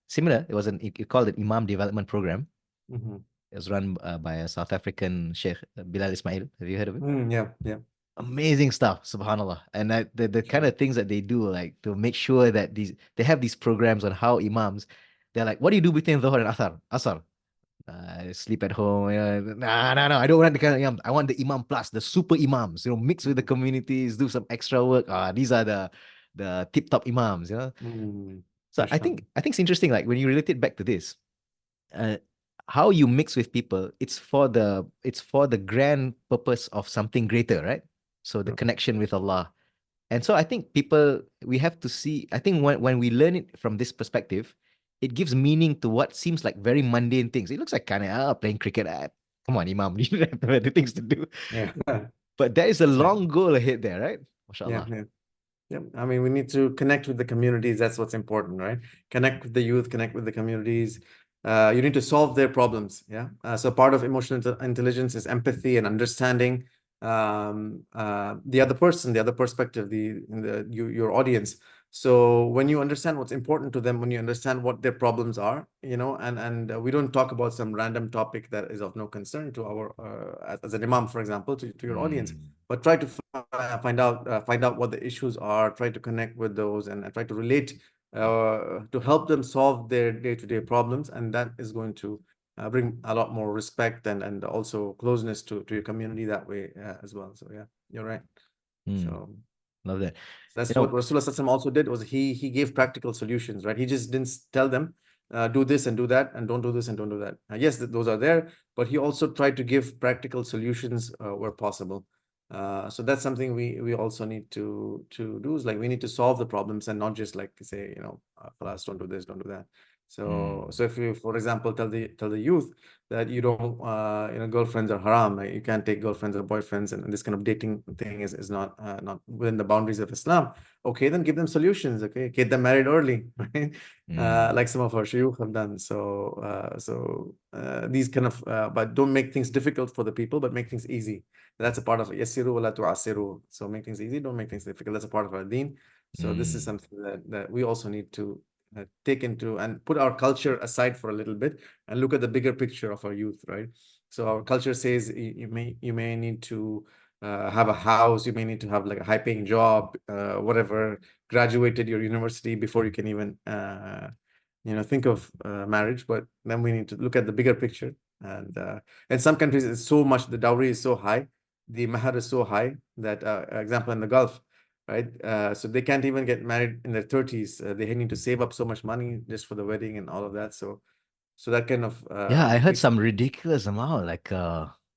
Similar. It was it called an Imam Development Program. Hmm. It was run by a South African Sheikh, Bilal Ismail. Have you heard of him? Yeah, yeah. Amazing stuff, subhanallah. And the kind of things that they do, like to make sure that they have these programs on how imams, they're like, what do you do between Dhuhr and Asar? Sleep at home. No, I don't want the kind of imam. I want the imam plus, the super imams, mix with the communities, do some extra work. These are the tip-top imams, So I Mashallah. think it's interesting, like when you relate it back to this, uh, how you mix with people, it's for the grand purpose of something greater, right? So the connection with Allah. And so I think we have to see, I think when we learn it from this perspective, it gives meaning to what seems like very mundane things. It looks like kind of playing cricket. Come on, Imam, you don't have better things to do. Yeah. But there is a That's right. long goal ahead there, right? Yeah, MashaAllah. yeah. Yeah, I mean, we need to connect with the communities. That's what's important, right? Connect with the youth, connect with the communities. You need to solve their problems. Yeah. So part of emotional intelligence is empathy and understanding the other person, the other perspective, your audience. So when you understand what's important to them, when you understand what their problems are, and we don't talk about some random topic that is of no concern to our as an imam, for example, to your audience, but try to find out what the issues are, try to connect with those, and try to relate to help them solve their day-to-day problems, and that is going to bring a lot more respect and also closeness to your community that way as well. So yeah, you're right. So Love that. that's what Rasulullah also did, was he gave practical solutions, right? He just didn't tell them do this and do that, and don't do this and don't do that. Yes, those are there, but he also tried to give practical solutions where possible. So that's something we also need to do, is like we need to solve the problems and not just like say, "Khalas, don't do this, don't do that." So if you, for example, tell the youth that you don't, girlfriends are haram, you can't take girlfriends or boyfriends, and this kind of dating thing is not within the boundaries of Islam. Okay, then give them solutions. Okay, get them married early, right? Like some of our shuyukh have done. So these kind of, but don't make things difficult for the people, but make things easy. That's a part of yassiru wala tu'assiru. So make things easy, don't make things difficult. That's a part of our deen. So this is something that we also need to take into and put our culture aside for a little bit and look at the bigger picture of our youth, right? So our culture says you may need to have a house, you may need to have like a high-paying job, whatever, graduated your university before you can even think of marriage. But then we need to look at the bigger picture. And in some countries, it's so much, the dowry is so high the mahar is so high that, example in the Gulf, right? So they can't even get married in their 30s. They need to save up so much money just for the wedding and all of that. So that kind of Yeah, I heard makes, some ridiculous amount, like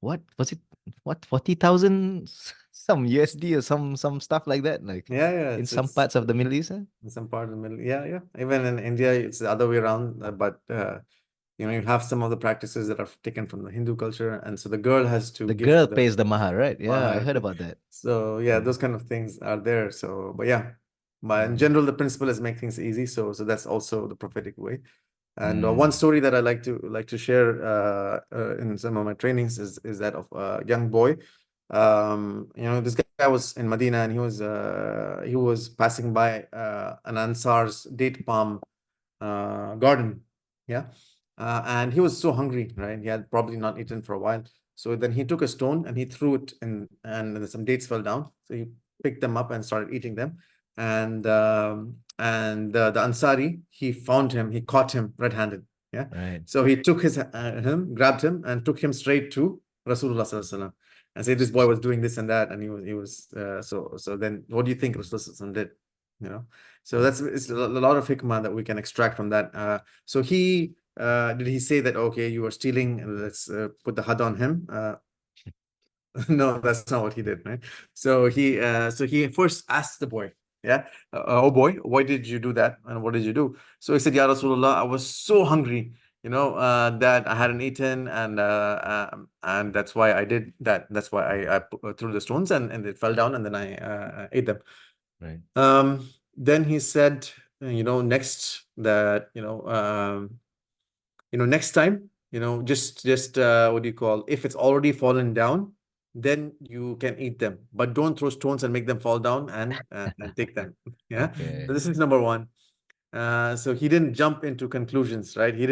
what was it? What 40,000 some USD or some stuff like that, like yeah, in it's some parts of the Middle East. in some part of the middle. Yeah, yeah. Even in India, it's the other way around. But you have some of the practices that are taken from the Hindu culture, and so the girl has to The give girl to the pays the mahar, right? Yeah, I mahar. heard about that. So yeah, Mm. those kind of things are there. So, but yeah, but in Mm. general, the principle is make things easy. So that's also the prophetic way. And one Mm. story that I like to share in some of my trainings is that of a young boy. This guy was in Medina, and he was passing by an Ansar's date palm garden. Yeah. And he was so hungry, right? He had probably not eaten for a while. So then he took a stone and he threw it in, and then some dates fell down. So he picked them up and started eating them. And the Ansari, he found him, he caught him red-handed. Yeah. Right. So he took him, grabbed him, and took him straight to Rasulullah Sallallahu Alaihi Wasallam and said this boy was doing this and that, and so then what do you think Rasulullah Sallallahu Alaihi Wasallam did? You know, so it's a lot of hikmah that we can extract from that. So did he say that, okay, you are stealing, let's put the had on him? No, that's not what he did, right? So he first asked the boy, yeah, oh boy, why did you do that? And what did you do? So he said, Ya Rasulullah, I was so hungry, that I hadn't eaten, and that's why I did that. That's why I threw the stones, and it fell down, and then I ate them. Right. Then he said, next that, next time, just what do you call, if it's already fallen down, then you can eat them, but don't throw stones and make them fall down and take them. Yeah. Okay. So this is number one. So he didn't jump into conclusions, right? He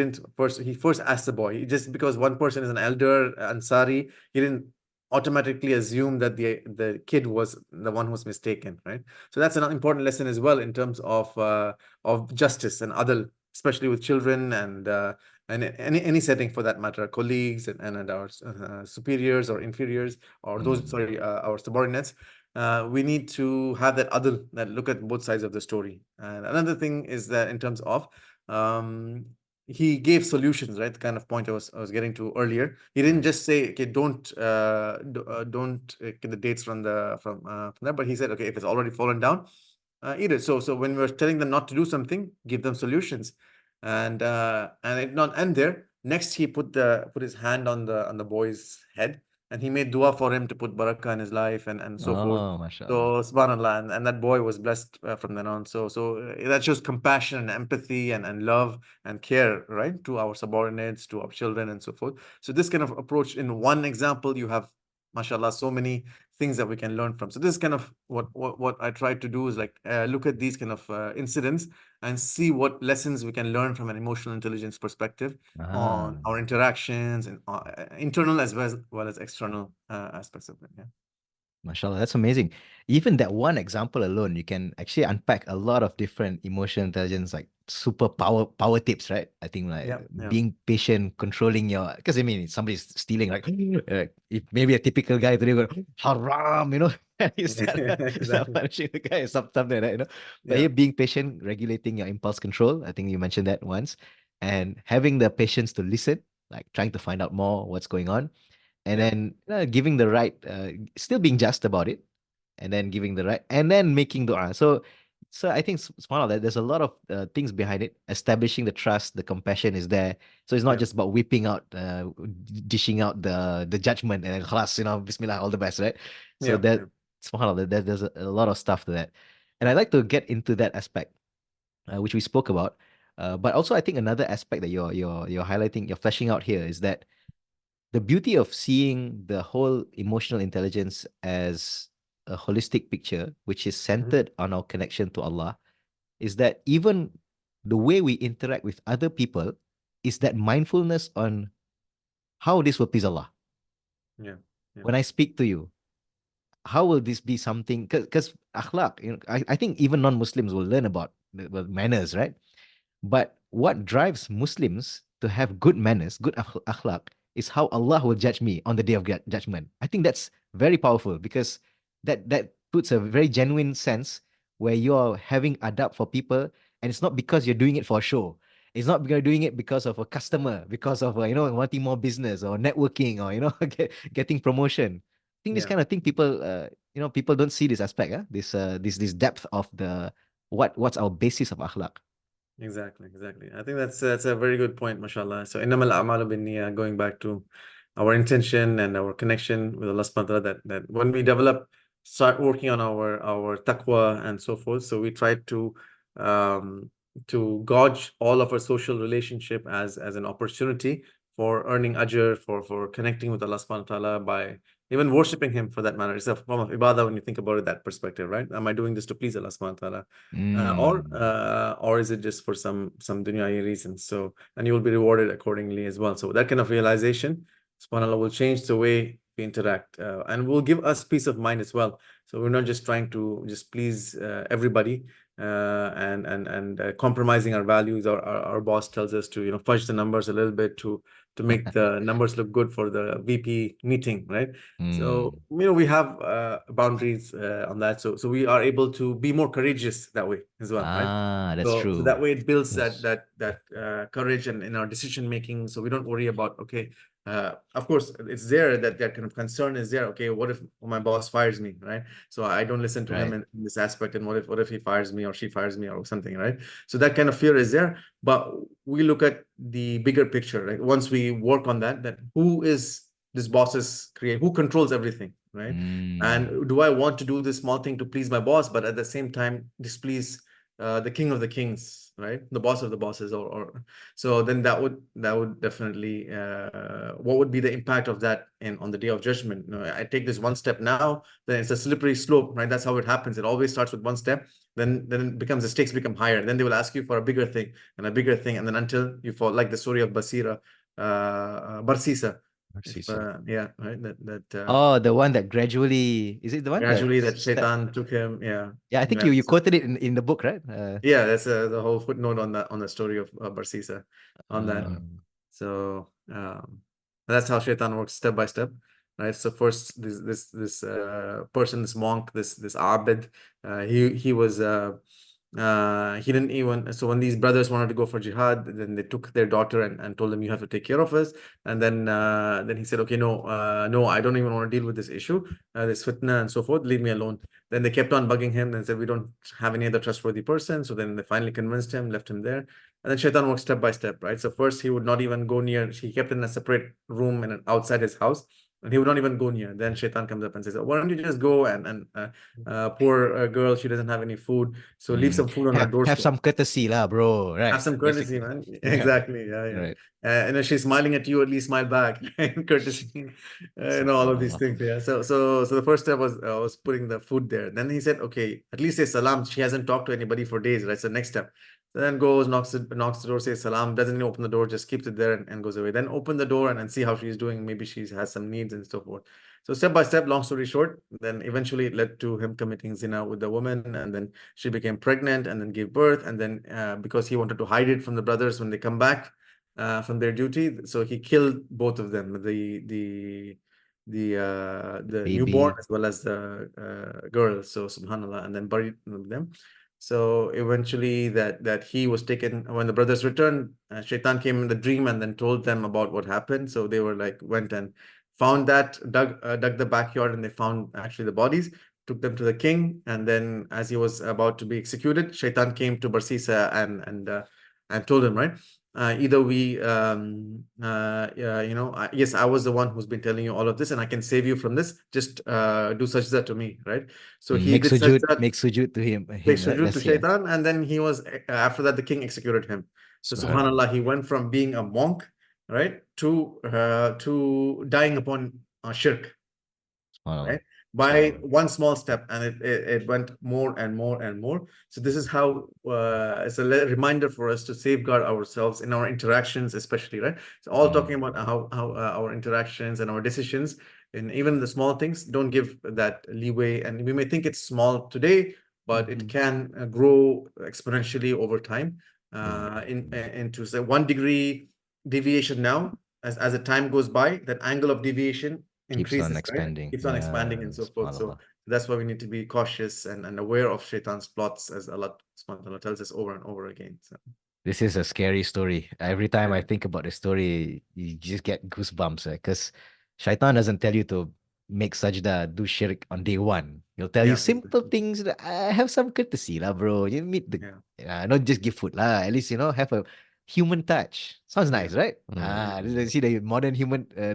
first asked the boy. Just because one person is an elder Ansari, he didn't automatically assume that the kid was the one who was mistaken, right? So that's an important lesson as well in terms of justice and adl, especially with children and any setting for that matter, colleagues and our superiors or inferiors, or those, sorry, our subordinates. We need to have that adl, that look at both sides of the story. And another thing is that in terms of he gave solutions, right? The kind of point I was getting to earlier. He didn't just say, okay, don't get the dates from there, but he said, okay, if it's already fallen down, eat it. So when we're telling them not to do something, give them solutions, and it not end there. Next, he put his hand on the boy's head, and he made dua for him to put barakah in his life and so forth. Oh, mashallah. So subhanallah, and that boy was blessed from then on. So that shows compassion and empathy and love and care, right, to our subordinates, to our children, and so forth. So this kind of approach, in one example, you have, mashallah, so many things that we can learn from. So this is kind of what I try to do, is like look at these kind of incidents and see what lessons we can learn from an emotional intelligence perspective on Ah. our interactions and internal as well as external aspects of it. Yeah. Mashallah, that's amazing. Even that one example alone, you can actually unpack a lot of different emotional intelligence, like power tips, right? I think like Yeah. Yeah. being patient, controlling your, because I mean, if somebody's stealing, like if maybe a typical guy today go haram, you start Exactly. punishing the guy or something like that. But Yeah. here, being patient, regulating your impulse control. I think you mentioned that once, and having the patience to listen, like trying to find out more what's going on, and Yeah. then giving the right, still being just about it, and then giving the right, and then making dua. So I think small that there's a lot of things behind it. Establishing the trust, the compassion is there. So it's not Yeah. just about whipping out, dishing out the judgment and then class, Bismillah, all the best, right? So Yeah. that Yeah. small that there's a lot of stuff to that, and I'd like to get into that aspect, which we spoke about. But also, I think another aspect that you're highlighting, you're fleshing out here is that the beauty of seeing the whole emotional intelligence as a holistic picture, which is Mhm. centered on our connection to Allah, is that even the way we interact with other people is that mindfulness on how this will please Allah. Yeah. Yeah. When I speak to you, how will this be something? Because akhlaq, I think even non-Muslims will learn about manners, right? But what drives Muslims to have good manners, good akhlaq, is how Allah will judge me on the day of judgment. I think that's very powerful because that puts a very genuine sense where you're having adab for people, and it's not because you're doing it for a show. It's not because you're doing it because of a customer, because of wanting more business or networking or getting promotion. I think this Yeah. kind of thing people people don't see this aspect, this depth of the what's our basis of akhlaq. Exactly. I think that's a very good point, mashallah. So innamal a'malu binniyah, going back to our intention and our connection with Allah subhanahu wa ta'ala, that when we start working on our taqwa and so forth, so we try to gauge all of our social relationship as an opportunity for earning ajr, for connecting with Allah subhanahu wa ta'ala, by even worshiping him for that matter. It's a form of ibadah when you think about it that perspective, right? Am I doing this to please Allah subhanahu wa ta'ala? Or is it just for some dunyai reasons? So, and you will be rewarded accordingly as well. So that kind of realization, subhanAllah, will change the way we interact, and will give us peace of mind as well. So we're not just trying to just please everybody, and compromising our values. Our boss tells us to fudge the numbers a little bit to make the numbers look good for the VP meeting, right? So we have boundaries on that. So we are able to be more courageous that way as well, right? That's true. So that way it builds Yes. that courage and in our decision making. So we don't worry about, okay, of course it's there, that kind of concern is there. Okay, what if my boss fires me, right? So I don't listen to him Right. in this aspect, and what if he fires me or she fires me or something, right? So that kind of fear is there, but we look at the bigger picture, right? Once we work on that who is this boss's create, who controls everything, right? And do I want to do this small thing to please my boss, but at the same time displease the king of the kings, right? The boss of the bosses, or so then that would definitely, what would be the impact of that on the day of judgment? I take this one step now, then it's a slippery slope, right? That's how it happens. It always starts with one step, then it becomes, the stakes become higher, then they will ask you for a bigger thing and a bigger thing, and then until you fall, like the story of Barsisa. Yeah, right. Oh, the one that gradually, is it the one Gradually that step? Shaitan took him. Yeah. Yeah, I think you quoted it in the book, right? Yeah, that's the whole footnote on the story of Barsisa on that. So that's how Shaitan works, step by step, right? So first, this person, this monk, this Abid, he was he didn't even, so when these brothers wanted to go for jihad, then they took their daughter and told them, you have to take care of us. And then he said, okay, no, I don't even want to deal with this issue, this fitna and so forth, leave me alone. Then they kept on bugging him and said, we don't have any other trustworthy person. So then they finally convinced him, left him there. And then Shaitan works step by step, right? So first he would not even go near, he kept in a separate room outside his house, and he would not even go near. Then Shaitan comes up and says, why don't you just go and poor girl, she doesn't have any food, so leave some food on her doorstep. Have some courtesy, lah, bro. Right. Have some courtesy, man. Exactly. Yeah. Right. And if she's smiling at you, at least smile back. Courtesy, all of these things. Yeah. So the first step was putting the food there. Then he said, okay, at least say salam. She hasn't talked to anybody for days, right? So next step. So then goes, knocks the door, says salam, doesn't even open the door, just keeps it there and goes away. Then open the door and see how she's doing. Maybe she has some needs and so forth. So step by step, long story short, then eventually it led to him committing zina with the woman, and then she became pregnant and then gave birth. And then because he wanted to hide it from the brothers when they come back from their duty, so he killed both of them, the newborn as well as the girl. So subhanallah, and then buried them. So eventually that he was taken. When the brothers returned, Shaitan came in the dream and then told them about what happened. So they were like, went and found that, dug the backyard, and they found actually the bodies, took them to the king. And then as he was about to be executed, Shaitan came to Barsisa and told him, right, either we yes, I was the one who's been telling you all of this, and I can save you from this, just do sajda to me, right? So he make did sujud, make sujud to him, make sujud to Shaitan, and then he was after that the king executed him. So subhanallah, he went from being a monk, right, to dying upon shirk, right, by one small step, and it went more and more and more. So this is how it's a reminder for us to safeguard ourselves in our interactions, especially, right? So all talking about how our interactions and our decisions, and even the small things, don't give that leeway. And we may think it's small today, but it can grow exponentially over time into say 1 degree deviation now as the time goes by, that angle of deviation Keeps on increases, right? expanding. Keeps on Yeah, expanding and so forth. So subhanallah. that's why we need to be cautious and aware of shaitan's plots, as Allah subhanahu wa ta'ala tells us over and over again. So This is a scary story. Every time I yeah, think about the story, you just get goosebumps because Shaitan doesn't tell you to make sajda, do shirk on day one. He'll tell you yeah, simple exactly. things that have some courtesy, lah, bro. You meet the, Yeah, not just give food, lah. At least, have a human touch. Sounds yeah, nice, right? yeah. See the modern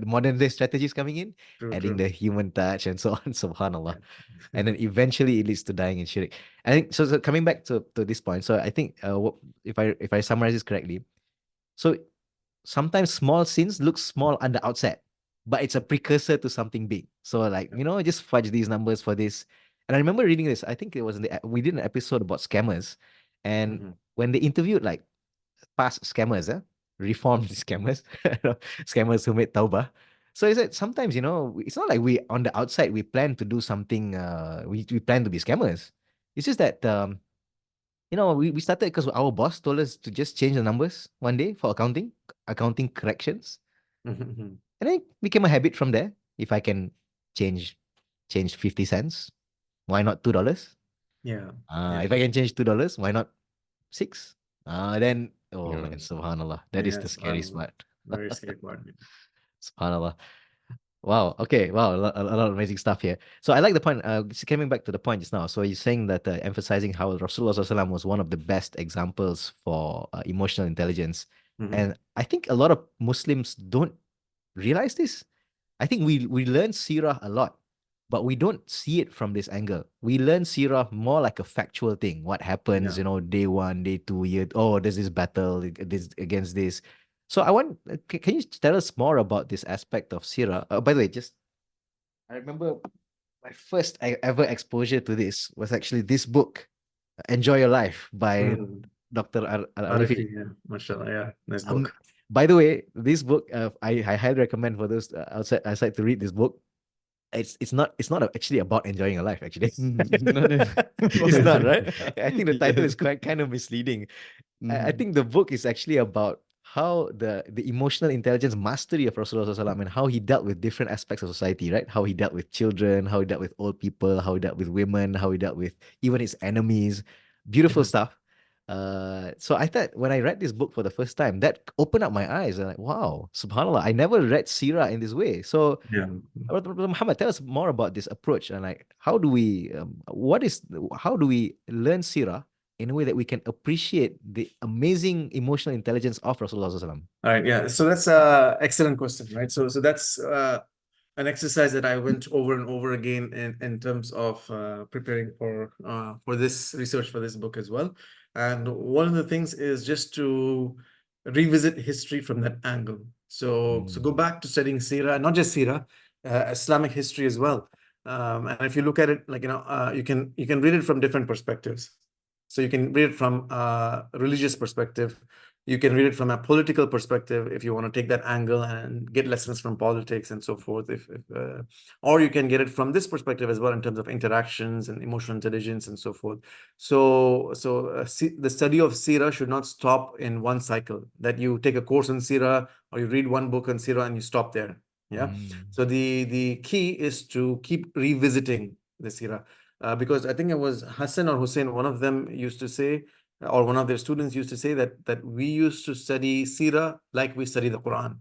modern day strategies coming in, True, adding true. the human touch and so on, subhanallah. Yeah. And then eventually it leads to dying in shirk. I think so. So coming back to this point, so I think if I summarize this correctly, so sometimes small sins look small on the outset, but it's a precursor to something big. So like just fudge these numbers for this. And I remember reading this. I think it was we did an episode about scammers, and Mhm. when they interviewed like past scammers, reformed scammers, scammers who made tauba. So is that sometimes it's not like we on the outside we plan to do something. We plan to be scammers. It's just that we started because our boss told us to just change the numbers one day for accounting corrections, Mhm. and then it became a habit from there. If I can change change 50 cents, why not $2? Yeah, If yeah, I can change $2, why not six? Then oh Yeah. man, subhanallah, that is yeah. the scariest part. Very scary part. Subhanallah. Wow. Okay. Wow. A lot of amazing stuff here. So I like the point. Just coming back to the point just now. So you're saying that emphasizing how Rasulullah SAW was one of the best examples for emotional intelligence, Mhm. and I think a lot of Muslims don't realize this. I think we learn Sirah a lot, but we don't see it from this angle. We learn Sirah more like a factual thing. What happens, Yeah. day one, day two, year. Oh, there's this battle this against this. So I want. Can you tell us more about this aspect of Sirah? By the way, just I remember my first ever exposure to this was actually this book, "Enjoy Your Life" by Mm. Dr. Arifi. Arifi, yeah, mashallah, yeah, nice Um, book. by the way, this book I highly recommend for those outside to read this book. It's not actually about enjoying your life actually. Not a- It's not, right? I think the title Yeah. is quite kind of misleading. I Mhm. think the book is actually about how the emotional intelligence mastery of Rasulullah SAW and how he dealt with different aspects of society, right? How he dealt with children, how he dealt with old people, how he dealt with women, how he dealt with even his enemies. Beautiful Mhm. stuff. So I thought when I read this book for the first time, that opened up my eyes. I'm like, wow, subhanallah, I never read Sirah in this way. So Yeah. Brother Muhammad, tell us more about this approach and like how do we learn Sirah in a way that we can appreciate the amazing emotional intelligence of Rasulullah SAW? All right, yeah. So that's a excellent question, right? So that's an exercise that I went over and over again in terms of preparing for this research for this book as well. And one of the things is just to revisit history from that angle. So go back to studying Sirah, not just Sirah, Islamic history as well. And if you look at it, like you can read it from different perspectives. So you can read it from a religious perspective. You can read it from a political perspective if you want to take that angle and get lessons from politics and so forth. Or you can get it from this perspective as well in terms of interactions and emotional intelligence and so forth. So the study of Sirah should not stop in one cycle. That you take a course on Sirah or you read one book on Sirah and you stop there. Yeah. So the key is to keep revisiting the Sirah. Because I think it was Hassan or Hussein, one of them used to say, or one of their students used to say that we used to study Sirah like we study the Quran,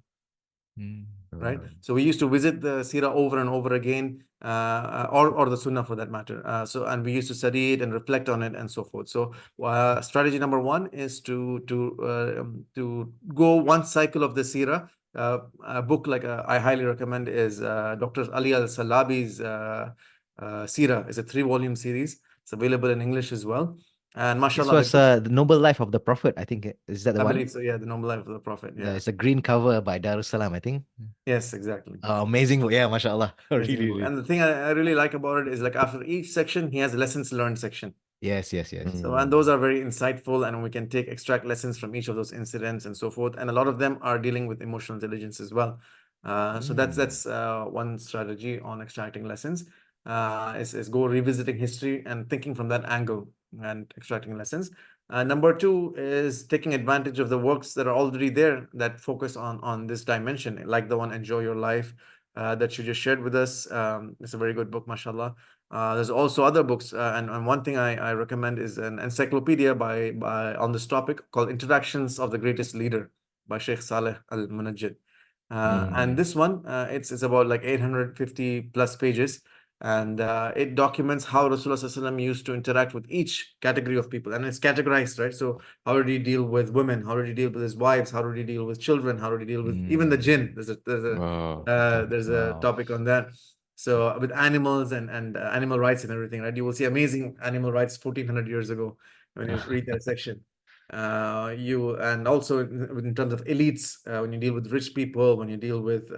right? So we used to visit the Sirah over and over again, or the Sunnah for that matter. And we used to study it and reflect on it and so forth. So strategy number one is to go one cycle of the Sirah. A book like I highly recommend is Dr. Ali Al Salabi's Sirah. It's a 3-volume series. It's available in English as well. And This mashallah, the was book, the Noble Life of the Prophet, I think. Is that the I one? believe so. Yeah, the Noble Life of the Prophet. Yeah. It's a green cover by Darussalam, I think. Yes, exactly. Amazing book. Yeah, mashallah. Really, Amazing book. really. And the thing I really like about it is like after each section, he has a lessons learned section. Yes, yes, yes. So, and those are very insightful, and we can extract lessons from each of those incidents and so forth. And a lot of them are dealing with emotional intelligence as well. So that's one strategy on extracting lessons. Is go revisiting history and thinking from that angle and extracting lessons. Number two is taking advantage of the works that are already there that focus on this dimension, like the one Enjoy Your Life that you just shared with us. It's a very good book, mashallah. There's also other books, and one thing I recommend is an encyclopedia by on this topic called Interactions of the Greatest Leader by Sheikh Saleh Al-Munajjid. And this one, it's about like 850 plus pages, and it documents how Rasulullah SAW used to interact with each category of people, and it's categorized, right? So how did he deal with women? How did he deal with his wives? How did he deal with children? How did he deal with even the jinn? Wow. There's a Wow. topic on that. So with animals and animal rights and everything, right? You will see amazing animal rights 1400 years ago when you read that section. You and also in terms of elites, when you deal with rich people, when you deal with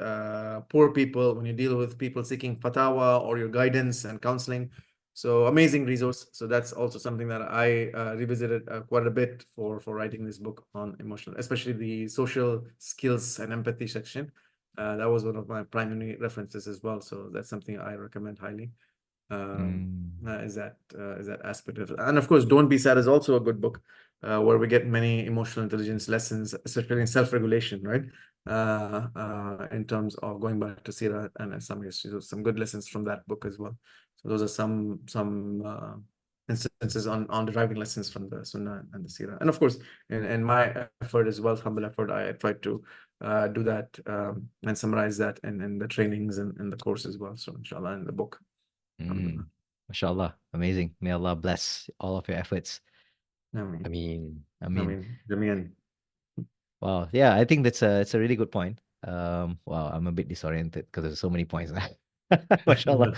poor people, when you deal with people seeking fatwa or your guidance and counseling. So amazing resource. So that's also something that I revisited quite a bit for writing this book on emotional, especially the social skills and empathy section. That was one of my primary references as well. So that's something I recommend highly. Is that aspect of it. And of course, Don't Be Sad is also a good book where we get many emotional intelligence lessons, especially in self-regulation, right? In terms of going back to Sirah and some good lessons from that book as well. So those are some instances on deriving lessons from the Sunnah and the Sirah. And of course, in my effort as well, humble effort, I tried to do that and summarize that in the trainings and in the course as well. So inshallah, in the book. MashaAllah. Amazing. May Allah bless all of your efforts. I mean, I mean, Jamian. Wow. Yeah, I think it's a really good point. Wow, I'm a bit disoriented because there's so many points. MashaAllah.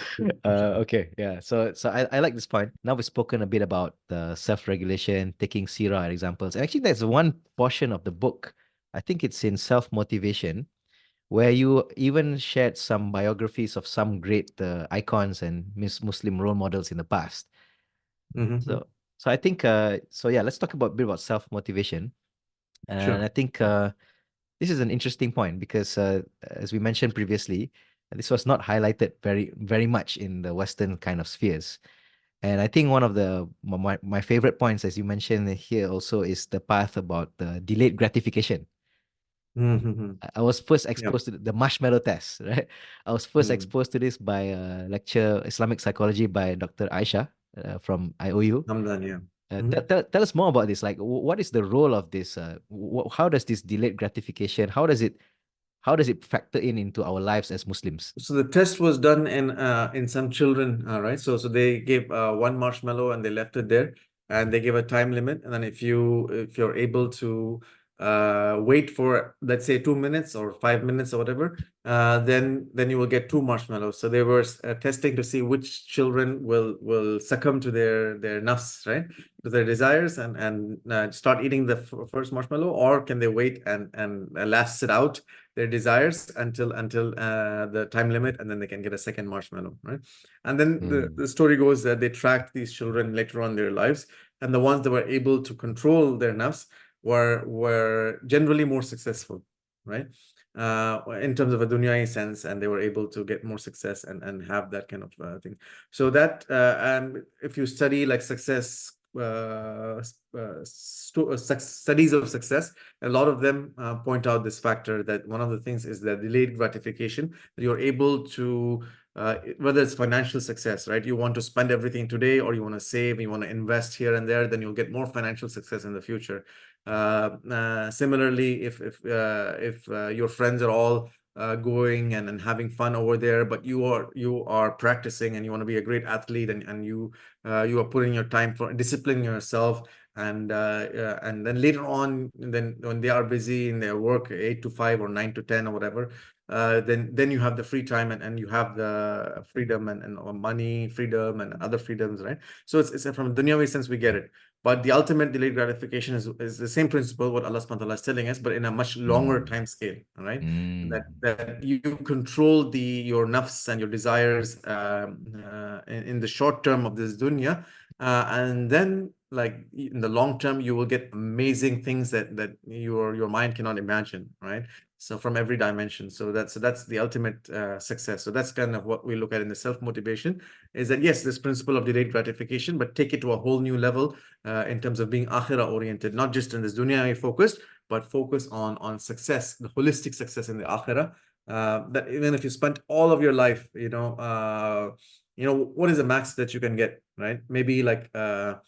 Okay, yeah. So I like this point. Now we've spoken a bit about the self-regulation, taking Sirah examples. And actually, there's one portion of the book, I think it's in self-motivation, where you even shared some biographies of some great icons and Muslim role models in the past. So so I think so yeah, let's talk about a bit about self-motivation. And Sure. I think this is an interesting point because, as we mentioned previously, this was not highlighted very much in the Western kind of spheres. And I think one of my favorite points, as you mentioned here, also is the path about the delayed gratification. I was first Yeah. exposed to the marshmallow test, right? I was first exposed to this by a lecture Islamic psychology by Dr. Aisha from IOU. Hamdan, yeah. Tell us more about this. Like, what is the role of this? How does this delayed gratification? How does it factor into our lives as Muslims? So the test was done in some children, right? So they gave one marshmallow and they left it there, and they gave a time limit. And then if you're able to wait for, let's say, 2 minutes or 5 minutes or whatever, then you will get two marshmallows. So they were testing to see which children will succumb to their nafs, right, to their desires, and start eating the first marshmallow, or can they wait and last it out their desires until the time limit, and then they can get a second marshmallow, right? And then the story goes that they tracked these children later on in their lives, and the ones that were able to control their nafs were generally more successful, right? In terms of a dunyai sense, and they were able to get more success and have that kind of thing. So that if you study like success studies of success, a lot of them point out this factor, that one of the things is that delayed gratification, that you're able to whether it's financial success, right? You want to spend everything today, or you want to save, you want to invest here and there, then you'll get more financial success in the future. Similarly, if your friends are all going and having fun over there, but you are practicing and you want to be a great athlete, and you are putting your time for disciplining yourself, and then later on, then when they are busy in their work 8 to 5 or 9 to 10 or whatever, then you have the free time, and you have the freedom and money freedom and other freedoms, right? So it's from a dunyawi sense we get it, but the ultimate delayed gratification is the same principle what Allah subhanahu wa ta'ala is telling us, but in a much longer time scale, right? That you control your nafs and your desires in the short term of this dunya, and then like in the long term you will get amazing things that your mind cannot imagine, right? So from every dimension. So that's the ultimate success. So that's kind of what we look at in the self-motivation, is that yes, this principle of delayed gratification, but take it to a whole new level in terms of being akhirah oriented, not just in this dunya focused, but focus on success, the holistic success in the akhirah. That even if you spent all of your life, what is the max that you can get, right? Maybe like 1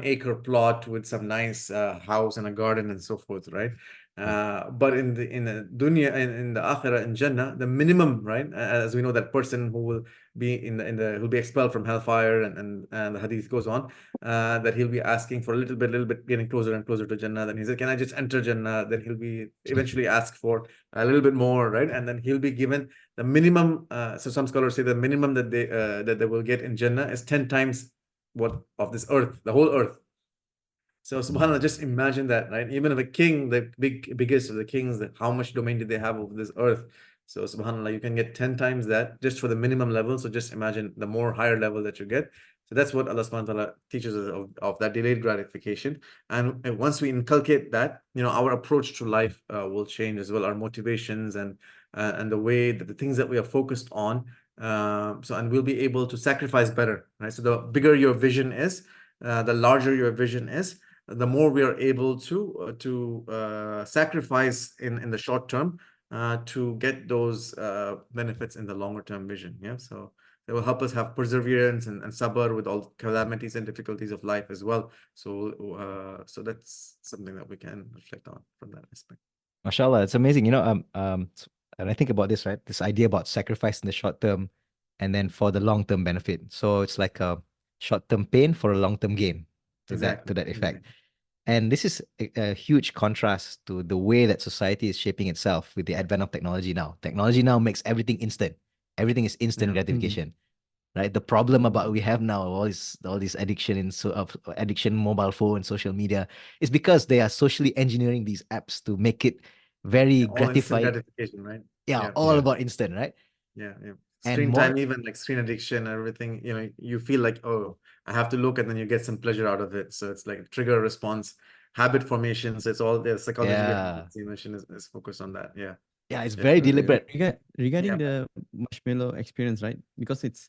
acre plot with some nice house and a garden and so forth, right? But in the dunya, in the akhirah, in Jannah, the minimum, right? As we know, that person who will be who'll be expelled from hellfire, and the hadith goes on that he'll be asking for a little bit, getting closer and closer to Jannah. Then he said, "Can I just enter Jannah?" Then he'll be eventually asked for a little bit more, right? And then he'll be given the minimum. So some scholars say the minimum that they will get in Jannah is 10 times what of this earth, the whole earth. So subhanAllah, just imagine that, right? Even if a king, the biggest of the kings, how much domain did they have over this earth? So subhanAllah, you can get 10 times that just for the minimum level. So just imagine the more higher level that you get. So that's what Allah subhanahu wa ta'ala teaches us of that delayed gratification. And once we inculcate that, our approach to life will change as well, our motivations and the way that the things that we are focused on. And we'll be able to sacrifice better, right? So the bigger your vision is, the larger your vision is, the more we are able to sacrifice in the short term to get those benefits in the longer term vision. Yeah, so it will help us have perseverance and sabr with all calamities and difficulties of life as well. So that's something that we can reflect on from that aspect. Mashallah, it's amazing. And I think about this, right? This idea about sacrifice in the short term and then for the long term benefit. So it's like a short term pain for a long term gain to Exactly. that effect. And this is a huge contrast to the way that society is shaping itself with the advent of technology now. Technology now makes everything instant. Everything is instant gratification, right? The problem about we have now, all this addiction addiction, mobile phone, social media, is because they are socially engineering these apps to make it very All instant gratified. gratification, right? Yeah, all Yeah. about instant, right? Yeah. And Screen more, time, even like screen addiction, everything, you feel like, oh, I have to look, and then you get some pleasure out of it. So it's like trigger response, habit formation. So it's all the psychology behind yeah, it. The emotion is focused on that. Yeah. yeah, it's very Definitely. deliberate. Regarding Yeah. the marshmallow experience, right? Because it's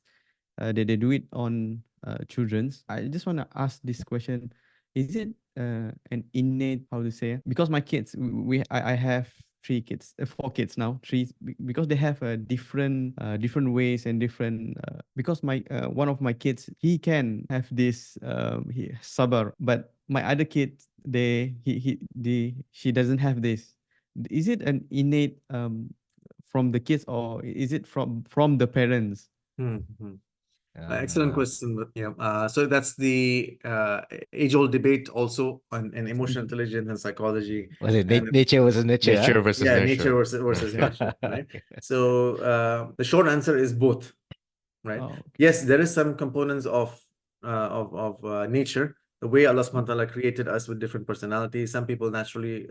they do it on children's. I just want to ask this question: is it an innate, how to say? Because my kids, I have 3 kids, 4 kids now, because they have different ways and different. Because my one of my kids, he can have this sabr, but my other kid, she doesn't have this. Is it an innate from the kids, or is it from the parents? Mhm. Excellent Uh, question. Yeah. So that's the age-old debate also in emotional Mhm. intelligence and psychology, was it and nature versus nurture? Nature versus yeah, nature nurture. versus nurture, right? So the short answer is both, right? Oh, Yes, there is some components of nature, the way Allah subhanahu wa ta'ala created us with different personalities. Some people naturally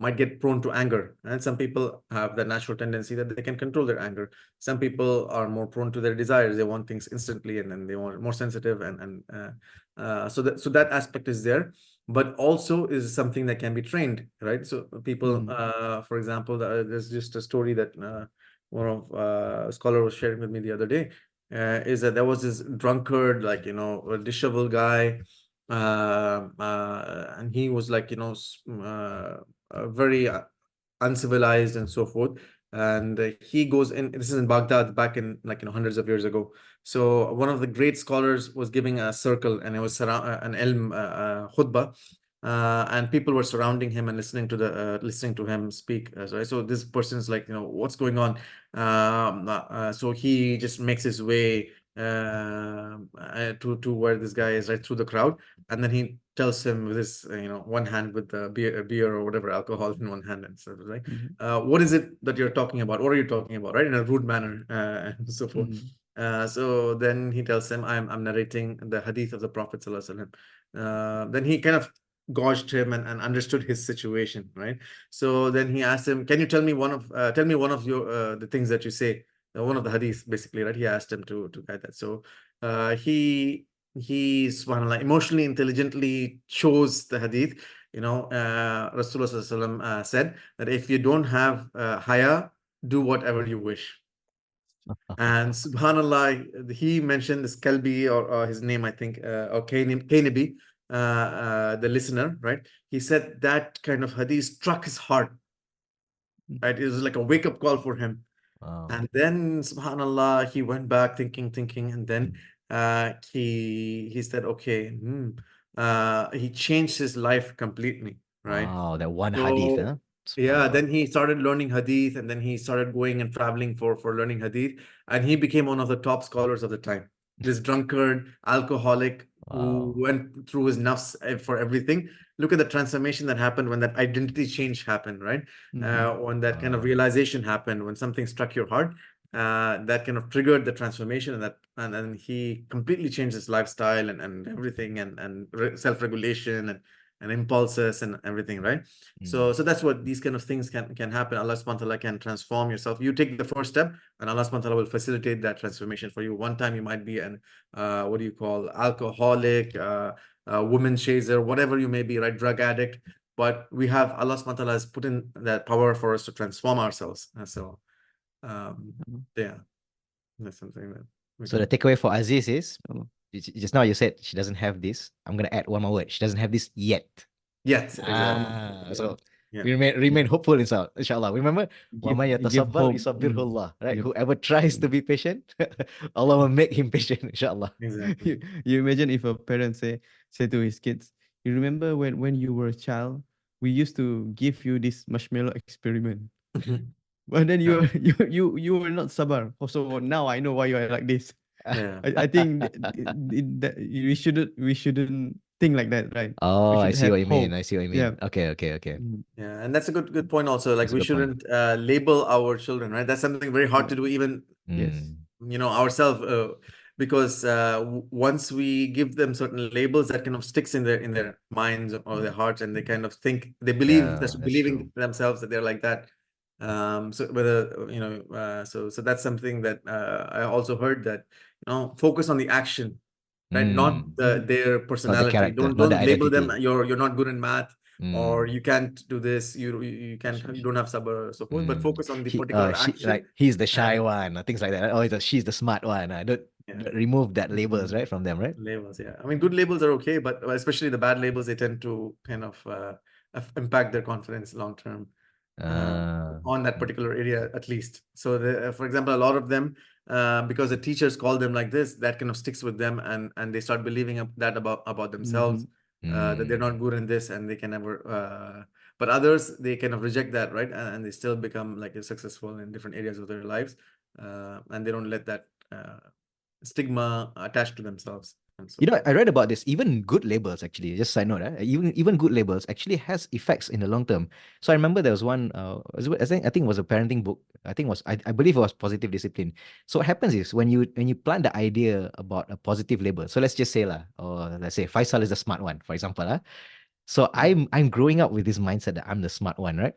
might get prone to anger, and some people have that natural tendency that they can control their anger. Some people are more prone to their desires. They want things instantly, and then they want more sensitive, so that aspect is there, but also is something that can be trained, right? So people, for example, there's just a story that one of a scholar was sharing with me the other day, is that there was this drunkard, like, a disheveled guy, and he was like, very uncivilized and so forth. And he goes in. This is in Baghdad back in, like, hundreds of years ago. So one of the great scholars was giving a circle, and it was an ilm khutbah. And people were surrounding him and listening to him speak. So this person's like, what's going on? So he just makes his way to where this guy is, right through the crowd, and then he tells him with his one hand with the beer or whatever alcohol in one hand, and so like, what is it that you're talking about? What are you talking about, right? In a rude manner, and so forth. So then he tells him, I'm narrating the hadith of the Prophet ﷺ. Then he kind of gauged him and understood his situation, right? So then he asked him, can you tell me one of your the things that you say, one of the hadiths, basically, right? He asked him to guide that. So he subhanallah, emotionally intelligently chose the hadith. Rasulullah Sallallahu Alaihi Wasallam, said that if you don't have haya, do whatever you wish. And subhanallah, he mentioned this Kalbi, or his name, I think, or Kaynabi, the listener, right? He said that kind of hadith struck his heart, right? It was like a wake-up call for him. Wow. And then, subhanallah, he went back thinking, and then he said, okay, he changed his life completely, right? Wow, that one hadith, huh? Yeah, Subhanallah. then he started learning hadith, and then he started going and traveling for learning hadith, and he became one of the top scholars of the time. This drunkard, alcoholic who Wow. went through his nafs for everything. Look at the transformation that happened when that identity change happened, right? When that kind of Wow. realization happened, when something struck your heart, that kind of triggered the transformation, and then he completely changed his lifestyle and everything, and self-regulation and impulses and everything, right? So that's what these kind of things can happen. Allah subhanahu wa ta'ala can transform yourself. You take the first step, and Allah subhanahu wa ta'ala will facilitate that transformation for you. One time you might be an what do you call, alcoholic, woman chaser, whatever you may be, right? Drug addict. But we have, Allah subhanahu wa ta'ala has put in that power for us to transform ourselves. So yeah, that's something that we So the can. takeaway for Aziz is, Oh. just now you said she doesn't have this. I'm gonna add one more word. She doesn't have this yet. Yes, exactly. So Yeah. we remain hopeful, inshallah. Remember, وَمَن Give يَتَصَبَّرْ hope. يُصَبِّرْهُ اللَّهُ, right? Yep. Whoever tries to be patient, Allah will make him patient, inshallah. Exactly. You imagine if a parent say to his kids, you remember when you were a child, we used to give you this marshmallow experiment. But then Yeah. you were not sabar. So now I know why you are like this. Yeah. I think that we shouldn't think like that, right? Oh, We I should see have what you mean. hope. I see what you mean. Yeah. Okay. Yeah, and that's a good point also. Like, That's a we good point. shouldn't label our children, right? That's something very hard to do, even Yes. ourselves, because once we give them certain labels, that kind of sticks in their minds or their hearts, and they kind of think, they believe, Yeah, that's that's believing true. themselves that they're like that. So whether so that's something that I also heard, that focus on the action, right? Not their Not the personality. character, Don't not the label them, identity. you're not good in math, or Mm. you can't do this, you don't have sabr, or so forth, but focus on the He, particular she, action. like, he's the shy And one, or things like that. Or she's the smart one. yeah, Don't remove that labels, right, from them, right? labels, yeah, I mean, good labels are okay, but especially the bad labels, they tend to kind of impact their confidence long term, on that particular area, at least. So for example, a lot of them, because the teachers call them like this, that kind of sticks with them, and they start believing that about themselves, that they're not good in this, and they can never. But others, they kind of reject that, right? And they still become like successful in different areas of their lives, and they don't let that stigma attach to themselves. And so I read about this. Even good labels, actually, just side note, even good labels actually has effects in the long term. So I remember there was one, I think it was a parenting book. I think I believe it was Positive Discipline. So what happens is, when you plant the idea about a positive label. So let's just say or let's say Faisal is the smart one, for example. So I'm growing up with this mindset that I'm the smart one, right?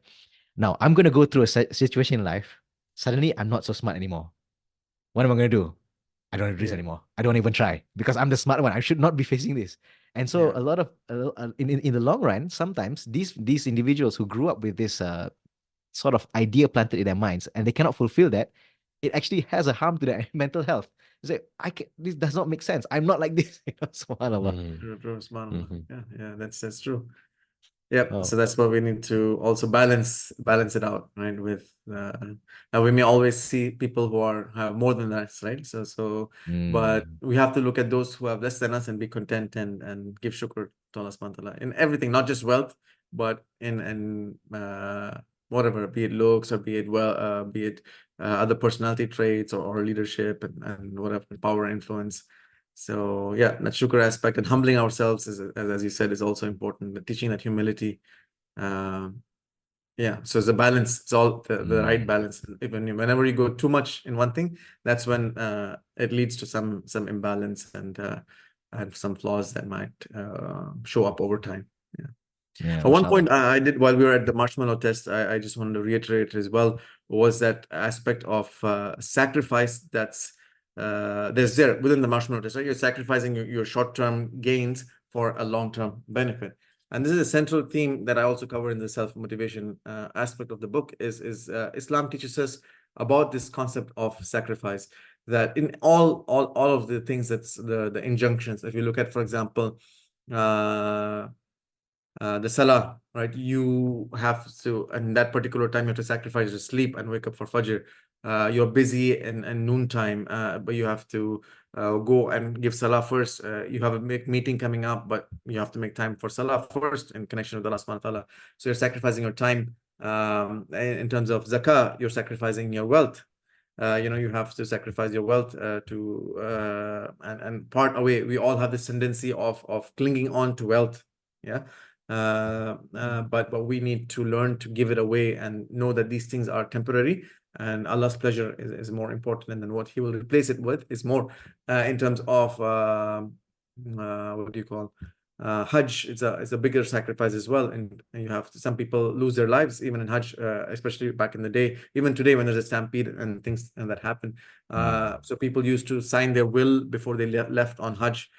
Now I'm gonna go through a situation in life. Suddenly I'm not so smart anymore. What am I gonna do? I don't do this yeah, anymore. I don't even try, because I'm the smart one. I should not be facing this. And so yeah, a lot of in the long run, sometimes these individuals who grew up with this sort of idea planted in their minds, and they cannot fulfill that, it actually has a harm to their mental health. Say, this does not make sense. I'm not like this. Subhanallah. true, subhanallah. Mhm. Yeah, that's true. Yep. Oh. So that's why we need to also balance it out, right? With now, we may always see people who have more than us, right? But we have to look at those who have less than us, and be content, and give shukr to Allah subhanahu wa ta'ala in everything, not just wealth, but in whatever, be it looks, or be it other personality traits, or leadership, and whatever, power, influence. So yeah, that shukr aspect, and humbling ourselves, as you said, is also important. The teaching that humility, yeah. So it's a balance. It's all the right balance. Even whenever you go too much in one thing, that's when it leads to some imbalance, and some flaws that might show up over time. Yeah. Yeah, One mashallah. point I did while we were at the marshmallow test, I just wanted to reiterate as well, was that aspect of sacrifice that's there's there within the marshmallow test, right? You're sacrificing your short-term gains for a long-term benefit. And this is a central theme that I also cover in the self-motivation aspect of the book, is Islam teaches us about this concept of sacrifice, that in all of the things, that's the injunctions. If you look at, for example, the salah, right? You have to, in that particular time, you have to sacrifice your sleep and wake up for Fajr. You're busy in noontime, but you have to go and give salah first. You have a meeting coming up, but you have to make time for salah first in connection with Allah subhanahu wa ta'ala. So you're sacrificing your time. In terms of zakah, you're sacrificing your wealth. You have to sacrifice your wealth and part away. We all have this tendency of clinging on to wealth. Yeah. But we need to learn to give it away and know that these things are temporary, and Allah's pleasure is more important, than what He will replace it with is more. In terms of what do you call, Hajj, it's a bigger sacrifice as well, and you have some people lose their lives even in Hajj, especially back in the day, even today when there's a stampede and things that happen. So people used to sign their will before they left on Hajj.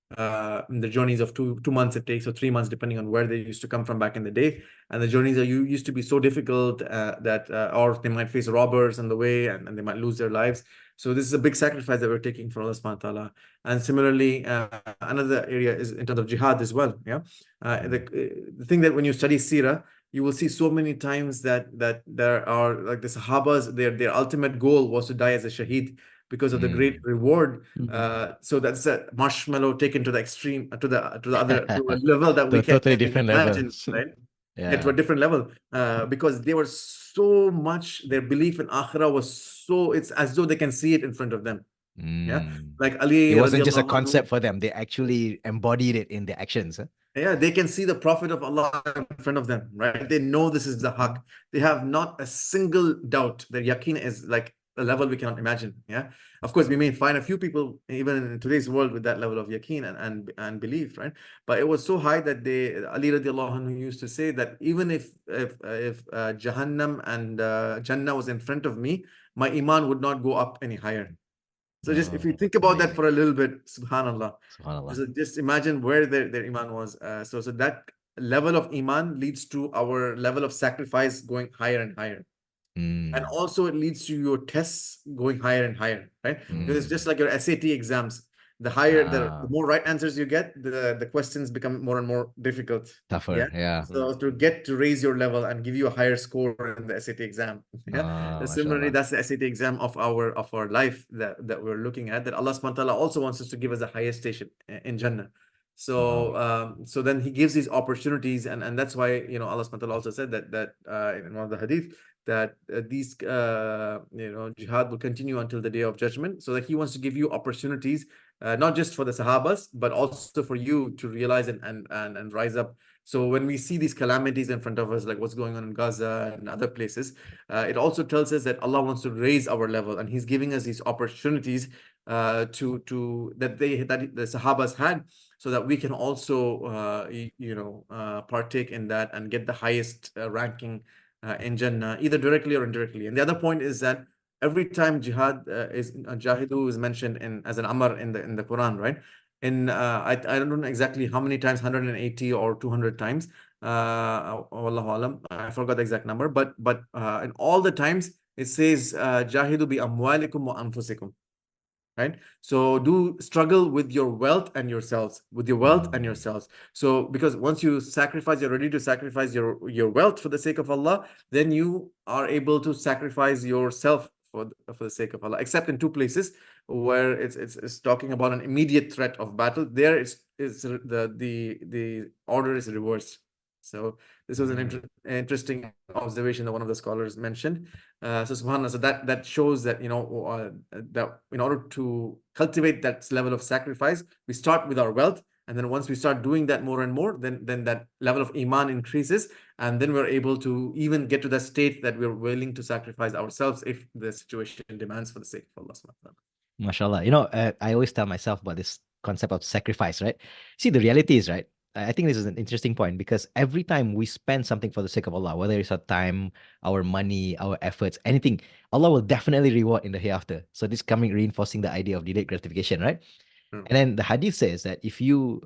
The journeys of two months it takes, or 3 months, depending on where they used to come from back in the day. And the journeys used to be so difficult that or they might face robbers on the way, and they might lose their lives. So this is a big sacrifice that we're taking for Allah subhanahu wa ta'ala. And similarly, another area is in terms of jihad as well. Yeah. The thing that when you study Sirah, you will see so many times that there are, like, the Sahabas, their ultimate goal was to die as a shaheed, because of the great reward. So that's a marshmallow taken to the extreme, to the other, to a level that we To a can't totally even different imagine, level. right? Yeah. Get to a different level, because they were so much, their belief in akhirah was so, it's as though they can see it in front of them. Yeah, like Ali, It wasn't just a radiallahu anhu, concept for them. They actually embodied it in their actions. Huh? yeah, they can see the Prophet of Allah in front of them, right? They know this is the haqq. They have not a single doubt. Their yaqeen is like a level we cannot imagine. Yeah, of course, we may find a few people even in today's world with that level of yaqeen and belief, right? But it was so high that Ali radiallahu anhu used to say that even if Jahannam and Jannah was in front of me, my iman would not go up any higher. So just if you think about that for a little bit, subhanallah. Subhanallah. Just imagine where their iman was. So that level of iman leads to our level of sacrifice going higher and higher. And also it leads to your tests going higher and higher, right? Because it's just like your SAT exams. The higher, the more right answers you get, the questions become more and more difficult. Tougher, yeah. So to raise your level and give you a higher score in the SAT exam. Yeah. Similarly, mashallah. that's the SAT exam of our life that we're looking at. That Allah subhanahu wa ta'ala also wants us to give us the highest station in Jannah. So so then He gives these opportunities, and that's why Allah subhanahu wa ta'ala also said that in one of the hadith, that these jihad will continue until the day of judgment, so that He wants to give you opportunities, not just for the Sahabas, but also for you to realize and rise up. So when we see these calamities in front of us, like what's going on in Gaza and other places, it also tells us that Allah wants to raise our level, and He's giving us these opportunities that the Sahabas had, so that we can also partake in that and get the highest ranking in Jannah, either directly or indirectly. And the other point is that every time jihad jahidu is mentioned as an amr in the Quran, right? I don't know exactly how many times, 180 or 200 times. Wallahu alam, I forgot the exact number, but in all the times it says jahidu bi amwalikum wa anfusikum. Right? So do struggle with your wealth and yourselves, So because once you sacrifice, you're ready to sacrifice your wealth for the sake of Allah, then you are able to sacrifice yourself for the sake of Allah, except in two places where it's talking about an immediate threat of battle. There it's the order is reversed. So this was an interesting observation that one of the scholars mentioned. So subhanAllah, so that shows that that in order to cultivate that level of sacrifice, we start with our wealth, and then once we start doing that more and more, then that level of iman increases, and then we're able to even get to the state that we're willing to sacrifice ourselves if the situation demands, for the sake of Allah subhanahu wa ta'ala. Mashallah. I always tell myself about this concept of sacrifice, right? See, the reality is, right? I think this is an interesting point, because every time we spend something for the sake of Allah, whether it's our time, our money, our efforts, anything, Allah will definitely reward in the hereafter. So this coming reinforcing the idea of delayed gratification, right? And then the hadith says that if you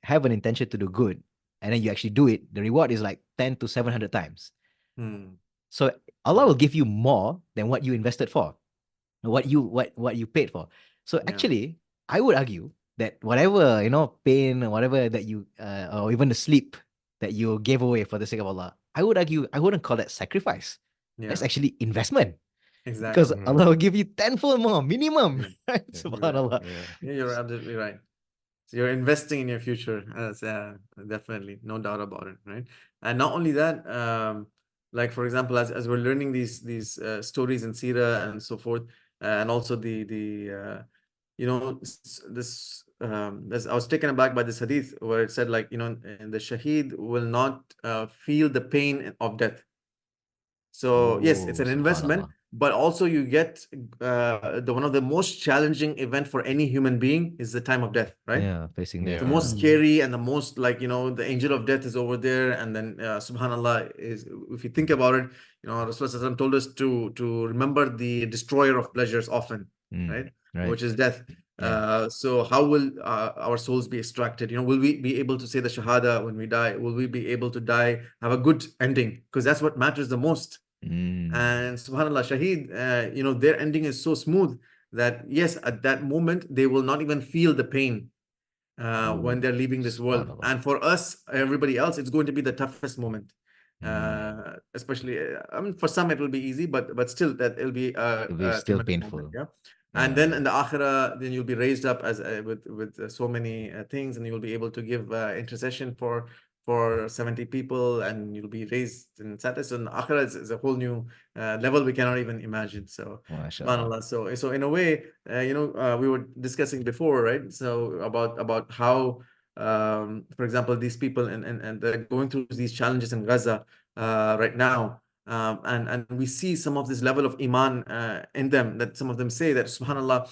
have an intention to do good, and then you actually do it, the reward is like 10 to 700 times. Hmm. So Allah Yeah. will give you more than what you invested for, what you paid for. So Yeah. actually, I would argue that whatever, pain or whatever that you or even the sleep that you gave away for the sake of Allah, I would argue I wouldn't call that sacrifice. That's Yeah. actually investment. Because Exactly. Allah will give you tenfold more minimum. Yeah. Right? Yeah. Subhanallah. Yeah. Yeah, you're absolutely right. So you're investing in your future. As definitely, no doubt about it, right? And not only that, like for example, as we're learning these stories in Sirah and so forth, and also I was taken aback by this hadith where it said, like, and the shaheed will not feel the pain of death. So yes, it's Oh, an investment, subhanallah. but also you get the one of the most challenging event for any human being is the time of death, right? Yeah, facing The death. Yeah. most Yeah. scary and the most, like, the angel of death is over there, and then subhanallah, is, if you think about it, Rasulullah told us to remember the destroyer of pleasures often, right? Right. Which is death. Yeah. So how will our souls be extracted? Will we be able to say the shahada when we die? Will we be able to die, have a good ending? Because that's what matters the most. And subhanallah, shaheed, their ending is so smooth that yes, at that moment they will not even feel the pain when they're leaving this world. Subhanallah. And for us, everybody else, it's going to be the toughest moment. Especially, I mean, for some it will be easy, but still, that it'll be It'll be a still tremendous moment. painful. Yeah. And then in the akhirah, then you'll be raised up as with so many things, and you'll be able to give intercession for 70 people, and you'll be raised in status. And akhirah is a whole new level we cannot even imagine. So MashaAllah. subhanallah. So in a way, we were discussing before, right? So about how, for example, these people and they're going through these challenges in Gaza right now. And we see some of this level of iman in them, that some of them say that subhanallah,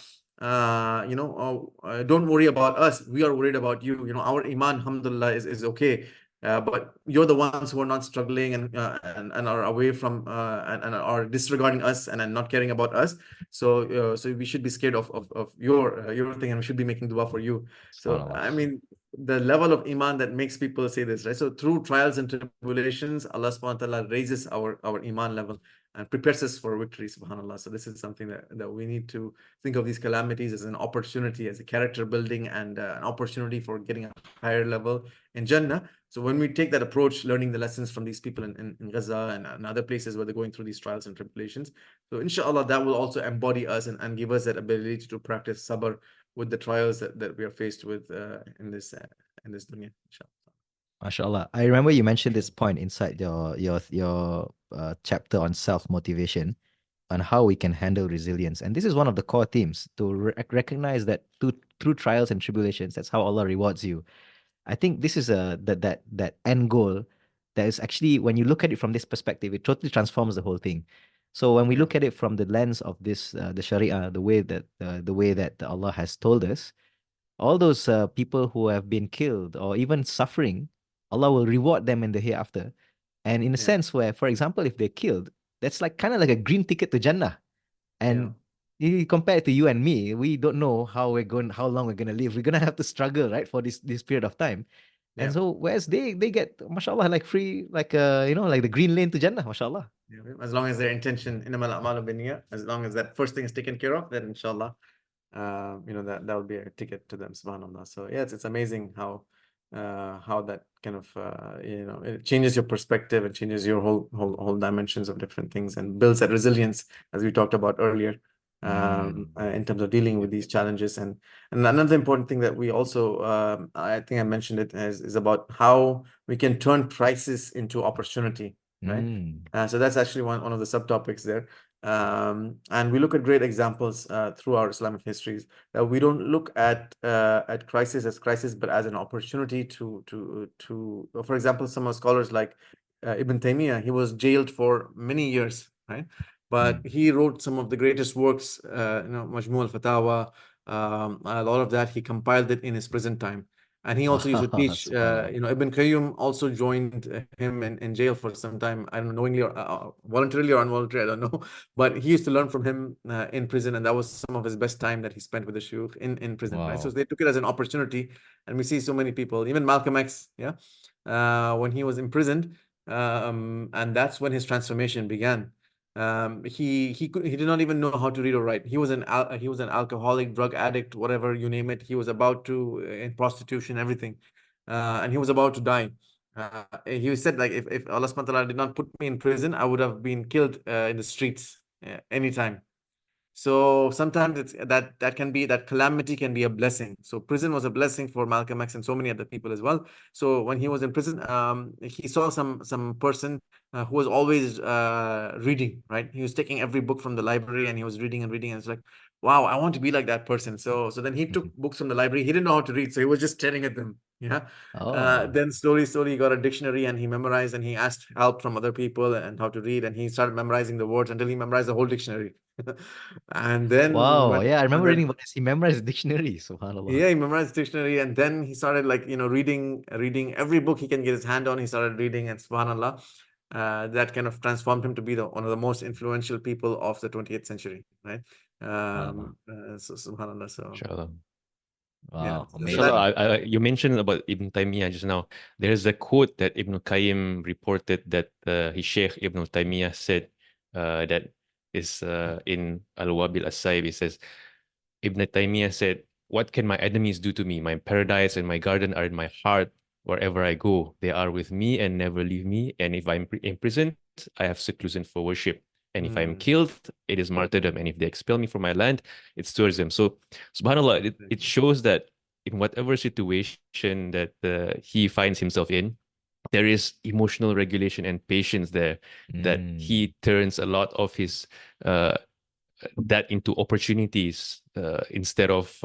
don't worry about us, we are worried about you. Our iman, alhamdulillah, is okay. But you're the ones who are not struggling and are away from and are disregarding us and not caring about us. So we should be scared of your thing, and we should be making dua for you. So SubhanAllah. I mean, the level of iman that makes people say this, right? So through trials and tribulations, Allah subhanahu wa ta'ala raises our iman level and prepares us for victory, subhanallah. So this is something that we need to think of these calamities as an opportunity, as a character building, and an opportunity for getting a higher level in Jannah. So when we take that approach, learning the lessons from these people in Gaza and other places where they're going through these trials and tribulations, so inshallah, that will also embody us and give us that ability to practice sabr with the trials that we are faced with in this dunya, inshallah. MashaAllah. I remember you mentioned this point inside your chapter on self-motivation, on how we can handle resilience. And this is one of the core themes, to recognize that through trials and tribulations, that's how Allah rewards you. I think this is that end goal that is actually, when you look at it from this perspective, it totally transforms the whole thing. So when we Yeah. look at it from the lens of this, the Sharia, the way that Allah has told us, all those people who have been killed or even suffering, Allah will reward them in the hereafter. And in a Yeah. sense where, for example, if they're killed, that's like kind of like a green ticket to Jannah. And you compare it to you and me, we don't know how long we're gonna live. We're gonna have to struggle, right, for this period of time. And Yeah. so whereas they get, mashallah, like free, like like the green lane to Jannah, mashallah. Yeah, as long as their intention, innamal a'malu binniyat, as long as that first thing is taken care of, then inshallah, that will be a ticket to them, subhanallah. So yeah, it's amazing how that kind of it changes your perspective, it changes your whole dimensions of different things, and builds that resilience, as we talked about earlier, in terms of dealing with these challenges. And another important thing that we also I think I mentioned it, is about how we can turn crisis into opportunity, right? So that's actually one of the subtopics there. And we look at great examples through our Islamic histories, that we don't look at crisis as crisis, but as an opportunity to for example, some of scholars like Ibn Taymiyyah, he was jailed for many years, right? But he wrote some of the greatest works, Majmu' al-Fatawa, a lot of that he compiled it in his prison time. And he also used to teach, Subhanallah. Ibn Qayyum also joined him in jail for some time. I don't know, knowingly or voluntarily or involuntarily, I don't know. But he used to learn from him in prison, and that was some of his best time that he spent with the shuyukh in prison, right? So Wow. they took it as an opportunity, and we see so many people, even Malcolm X, yeah, when he was imprisoned, and that's when his transformation began. He did not even know how to read or write. He was an alcoholic, drug addict, whatever you name it. He was about to in prostitution, everything, and he was about to die. He said, like, if Allah subhanahu wa ta'ala did not put me in prison, I would have been killed in the streets anytime. So sometimes that can be, that calamity can be a blessing. So prison was a blessing for Malcolm X and so many other people as well. So when he was in prison, he saw some person who was always reading, right? He was taking every book from the library and he was reading and reading, and it's like, wow, I want to be like that person. So then he took books from the library. He didn't know how to read, so he was just staring at them. Yeah. Oh. Then slowly he got a dictionary and he memorized, and he asked help from other people and how to read, and he started memorizing the words until he memorized the whole dictionary. And then Wow. Yeah, I and remember reading then about this. He memorized the dictionary. Subhanallah. yeah, he memorized dictionary, and then he started, like, reading every book he can get his hand on. He started reading, and subhanallah, that kind of transformed him to be one of the most influential people of the 20th century, right? Subhanallah. So subhanallah. So Inshallah. yeah, Wow. so that. Amazing. You mentioned about Ibn Taymiyyah just now. There's a quote that Ibn Qayyim reported that his Sheikh Ibn Taymiyyah said that is in Al-Wabil As-Saib. He says, Ibn Taymiyyah said, "What can my enemies do to me? My paradise and my garden are in my heart. Wherever I go, they are with me and never leave me. And if I'm imprisoned, I have seclusion for worship. And if I'm Mm, killed, it is martyrdom. And if they expel me from my land, it's tourism." So, subhanAllah, it shows that in whatever situation that he finds himself in, there is emotional regulation and patience there, that Mm. he turns a lot of his uh, that into opportunities instead of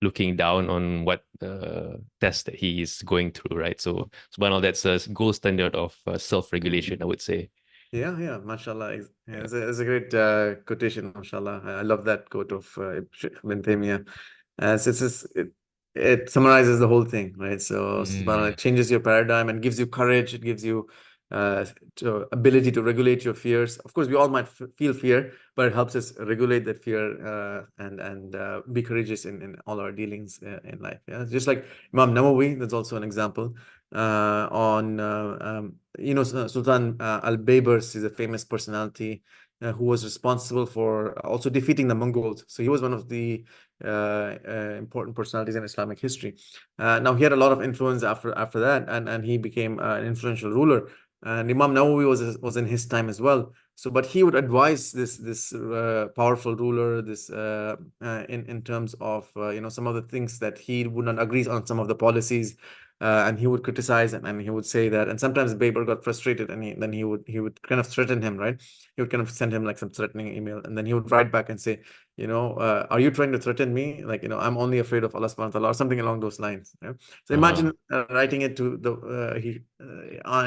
looking down on what test that he is going through, right? So, subhanAllah, that's a gold standard of self-regulation, I would say. yeah, mashallah. Yeah, Yeah. it's a great quotation, mashallah. I love that quote of Ibn Taymiyyah. It summarizes the whole thing, right? So subhanAllah, Mm. it changes your paradigm and gives you courage. It gives you uh, ability to regulate your fears. Of course, we all might feel fear, but it helps us regulate that fear and be courageous in all our dealings in life. Yeah, just like Imam Nawawi, that's also an example. On Sultan Al-Baybars is a famous personality who was responsible for also defeating the Mongols. So he was one of the important personalities in Islamic history. Now he had a lot of influence after that, and he became an influential ruler. And Imam Nawawi was in his time as well. So, but he would advise this powerful ruler, this in terms of some of the things that he would not agree on, some of the policies, and he would criticize, and he would say that. And sometimes Baber got frustrated, and then he would kind of threaten him, right? He would kind of send him like some threatening email, and then he would write back and say, are you trying to threaten me? Like, I'm only afraid of Allah subhanahu wa ta'ala, or something along those lines. Yeah? So Uh-huh. imagine writing it to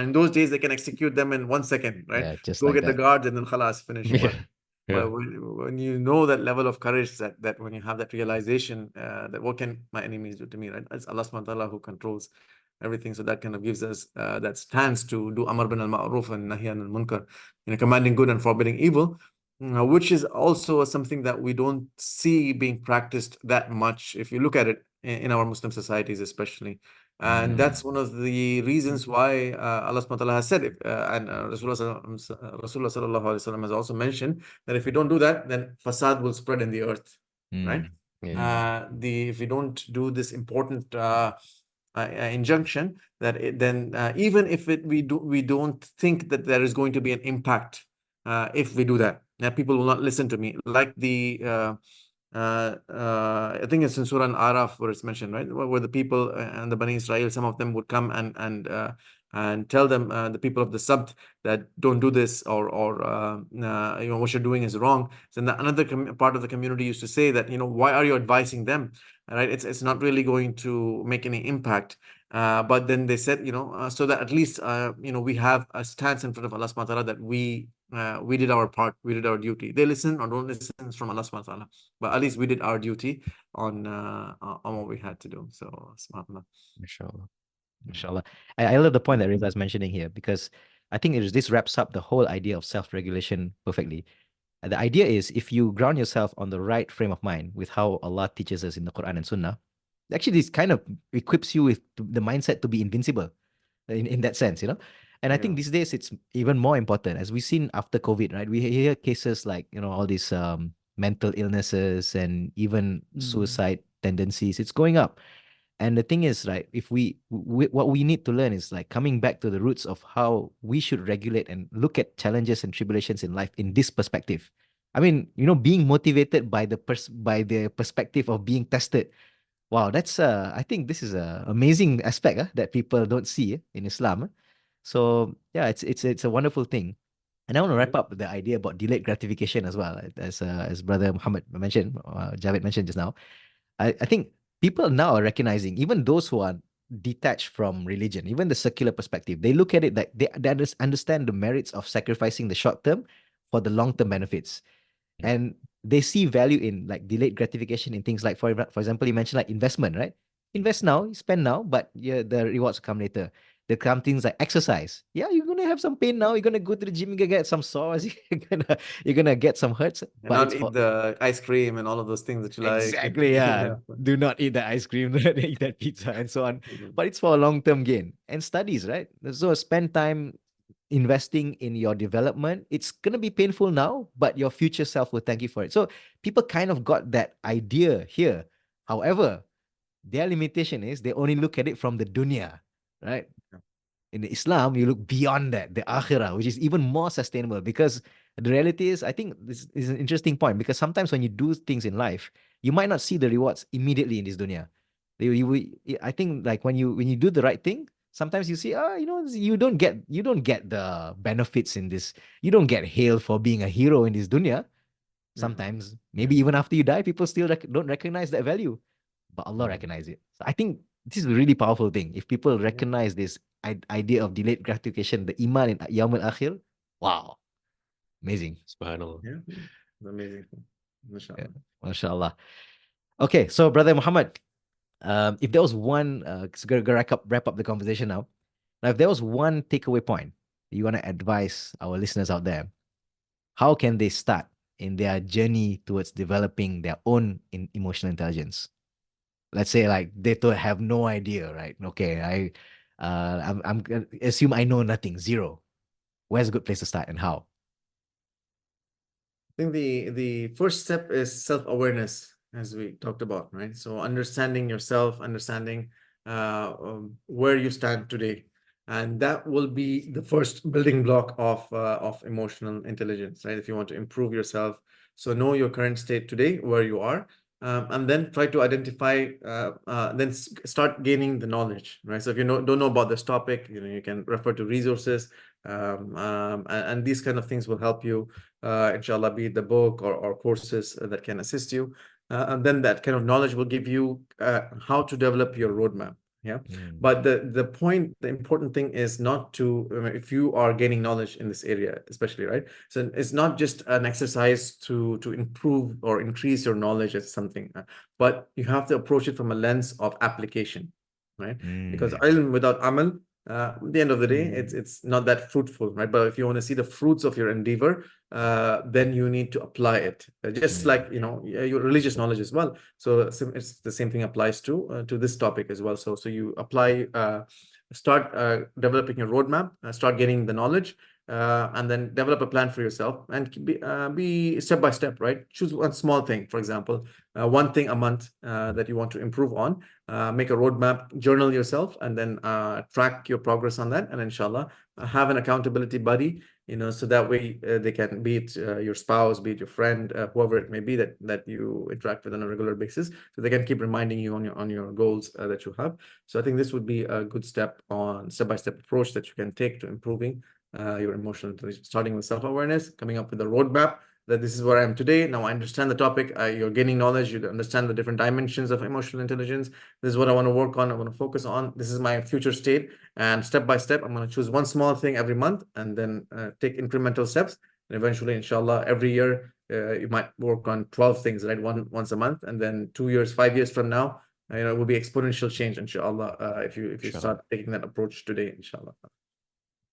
in those days, they can execute them in 1 second, right? Yeah, just Go like get the that. guards and then khalas, finish. But Yeah. Yeah. when you know that level of courage, that when you have that realization, that what can my enemies do to me, right? It's Allah subhanahu wa ta'ala who controls everything. So that kind of gives us that stance to do Amr bin al-Ma'ruf and Nahi anil Munkar, commanding good and forbidding evil, which is also something that we don't see being practiced that much if you look at it in our Muslim societies, especially. And Mm. that's one of the reasons why Allah subhanahu wa ta'ala has said it. And Rasulullah sallallahu alaihi wasallam has also mentioned that if we don't do that, then fasad will spread in the earth, right? Mm. Yeah. Mm. If we don't do this important injunction, then even if we don't think that there is going to be an impact if we do that. Now, people will not listen to me. Like I think it's in Surah Al-Araf where it's mentioned, right? Where the people and the Bani Israel, some of them would come and tell them, the people of the Sabt, that don't do this, or what you're doing is wrong. So then another part of the community used to say that, why are you advising them? Right? It's not really going to make any impact. But then they said, so that at least we have a stance in front of Allah subhanahu wa ta'ala, that we we did our part, we did our duty. They listen or don't listen, it's from Allah subhanahu wa ta'ala. But at least we did our duty on what we had to do. So subhanallah. Inshallah. Inshallah. I love the point that Reza is mentioning here, because I think this wraps up the whole idea of self-regulation perfectly. The idea is, if you ground yourself on the right frame of mind with how Allah teaches us in the Quran and Sunnah, actually this kind of equips you with the mindset to be invincible in that sense, you know. And I think Yeah. these days it's even more important, as we've seen after COVID, right? We hear cases like, you know, all these mental illnesses and even suicide tendencies. It's going up. And the thing is, right, if what we need to learn is like coming back to the roots of how we should regulate and look at challenges and tribulations in life in this perspective. I mean, you know, being motivated by the perspective of being tested. Wow, that's I think this is a amazing aspect that people don't see in Islam. So yeah, it's a wonderful thing. And I want to wrap up the idea about delayed gratification as well, as Brother Muhammad mentioned, Javed mentioned just now. I think people now are recognizing, even those who are detached from religion, even the secular perspective, they look at it that they understand the merits of sacrificing the short term for the long term benefits. And they see value in like delayed gratification in things like, for example, you mentioned like investment, right? Invest now, you spend now, but yeah, the rewards come later. There come things like exercise. Yeah, you're gonna have some pain now. You're gonna go to the gym. You're gonna get some sores. You're gonna get some hurts. And But not it's eat the ice cream and all of those things that you like. exactly, yeah. Yeah. Do not eat that ice cream. Do not eat that pizza, and so on. But it's for a long term gain. And studies, right? So spend time investing in your development. It's gonna be painful now, but your future self will thank you for it. So people kind of got that idea here. However, their limitation is they only look at it from the dunya, right? In the Islam, you look beyond that, the akhirah, which is even more sustainable. Because the reality is, I think this is an interesting point, because sometimes when you do things in life, you might not see the rewards immediately in this dunya. I think like when you do the right thing, sometimes you see, you know, you don't get the benefits in this. You don't get hailed for being a hero in this dunya. Sometimes, maybe even after you die, people still don't recognize that value, but Allah recognize it. So I think this is a really powerful thing. If people recognize this idea of delayed gratification, the iman in Yawm al-Akhir, wow, amazing. Subhanallah. Yeah. It's amazing. Mashallah. Yeah. MashaAllah. Okay, so Brother Muhammad, if there was one, gonna wrap up the conversation now. Now, if there was one takeaway point you want to advise our listeners out there, how can they start in their journey towards developing their own emotional intelligence? Let's say like they don't have no idea, right? Okay, I'm gonna assume I know nothing, zero. Where's a good place to start and how? I think the first step is self-awareness, as we talked about, right? So understanding yourself, understanding where you stand today, and that will be the first building block of emotional intelligence, right? If you want to improve yourself, so know your current state today, where you are, and then try to identify, then start gaining the knowledge, right? So if you don't know about this topic, you know, you can refer to resources, and these kind of things will help you, inshallah, be it the book or courses that can assist you. And then that kind of knowledge will give you how to develop your roadmap. Yeah. But the important thing is not to, if you are gaining knowledge in this area, especially, right? So it's not just an exercise to improve or increase your knowledge as something, but you have to approach it from a lens of application, right? Because ilm without amal, at the end of the day, it's not that fruitful, right? But if you want to see the fruits of your endeavor, then you need to apply it, just like, you know, your religious knowledge as well. So it's the same thing applies to this topic as well. So you apply, start developing your roadmap, start getting the knowledge, and then develop a plan for yourself, and be step by step, right? Choose one small thing, for example, one thing a month that you want to improve on. Make a roadmap, journal yourself, and then track your progress on that. And inshallah, have an accountability buddy, you know, so that way they can, be it your spouse, be it your friend, whoever it may be that you interact with on a regular basis, so they can keep reminding you on your goals that you have. So I think this would be a good step-by-step approach that you can take to improving your emotional intelligence, starting with self-awareness, coming up with a roadmap that this is where I am today. Now I understand the topic. You're gaining knowledge. You understand the different dimensions of emotional intelligence. This is what I want to work on. I want to focus on. This is my future state. And step by step, I'm going to choose one small thing every month, and then take incremental steps. And eventually, inshallah, every year you might work on 12 things, right? Once a month, and then 2 years, 5 years from now, it will be exponential change, inshallah, if you Inshallah. start taking that approach today, inshallah.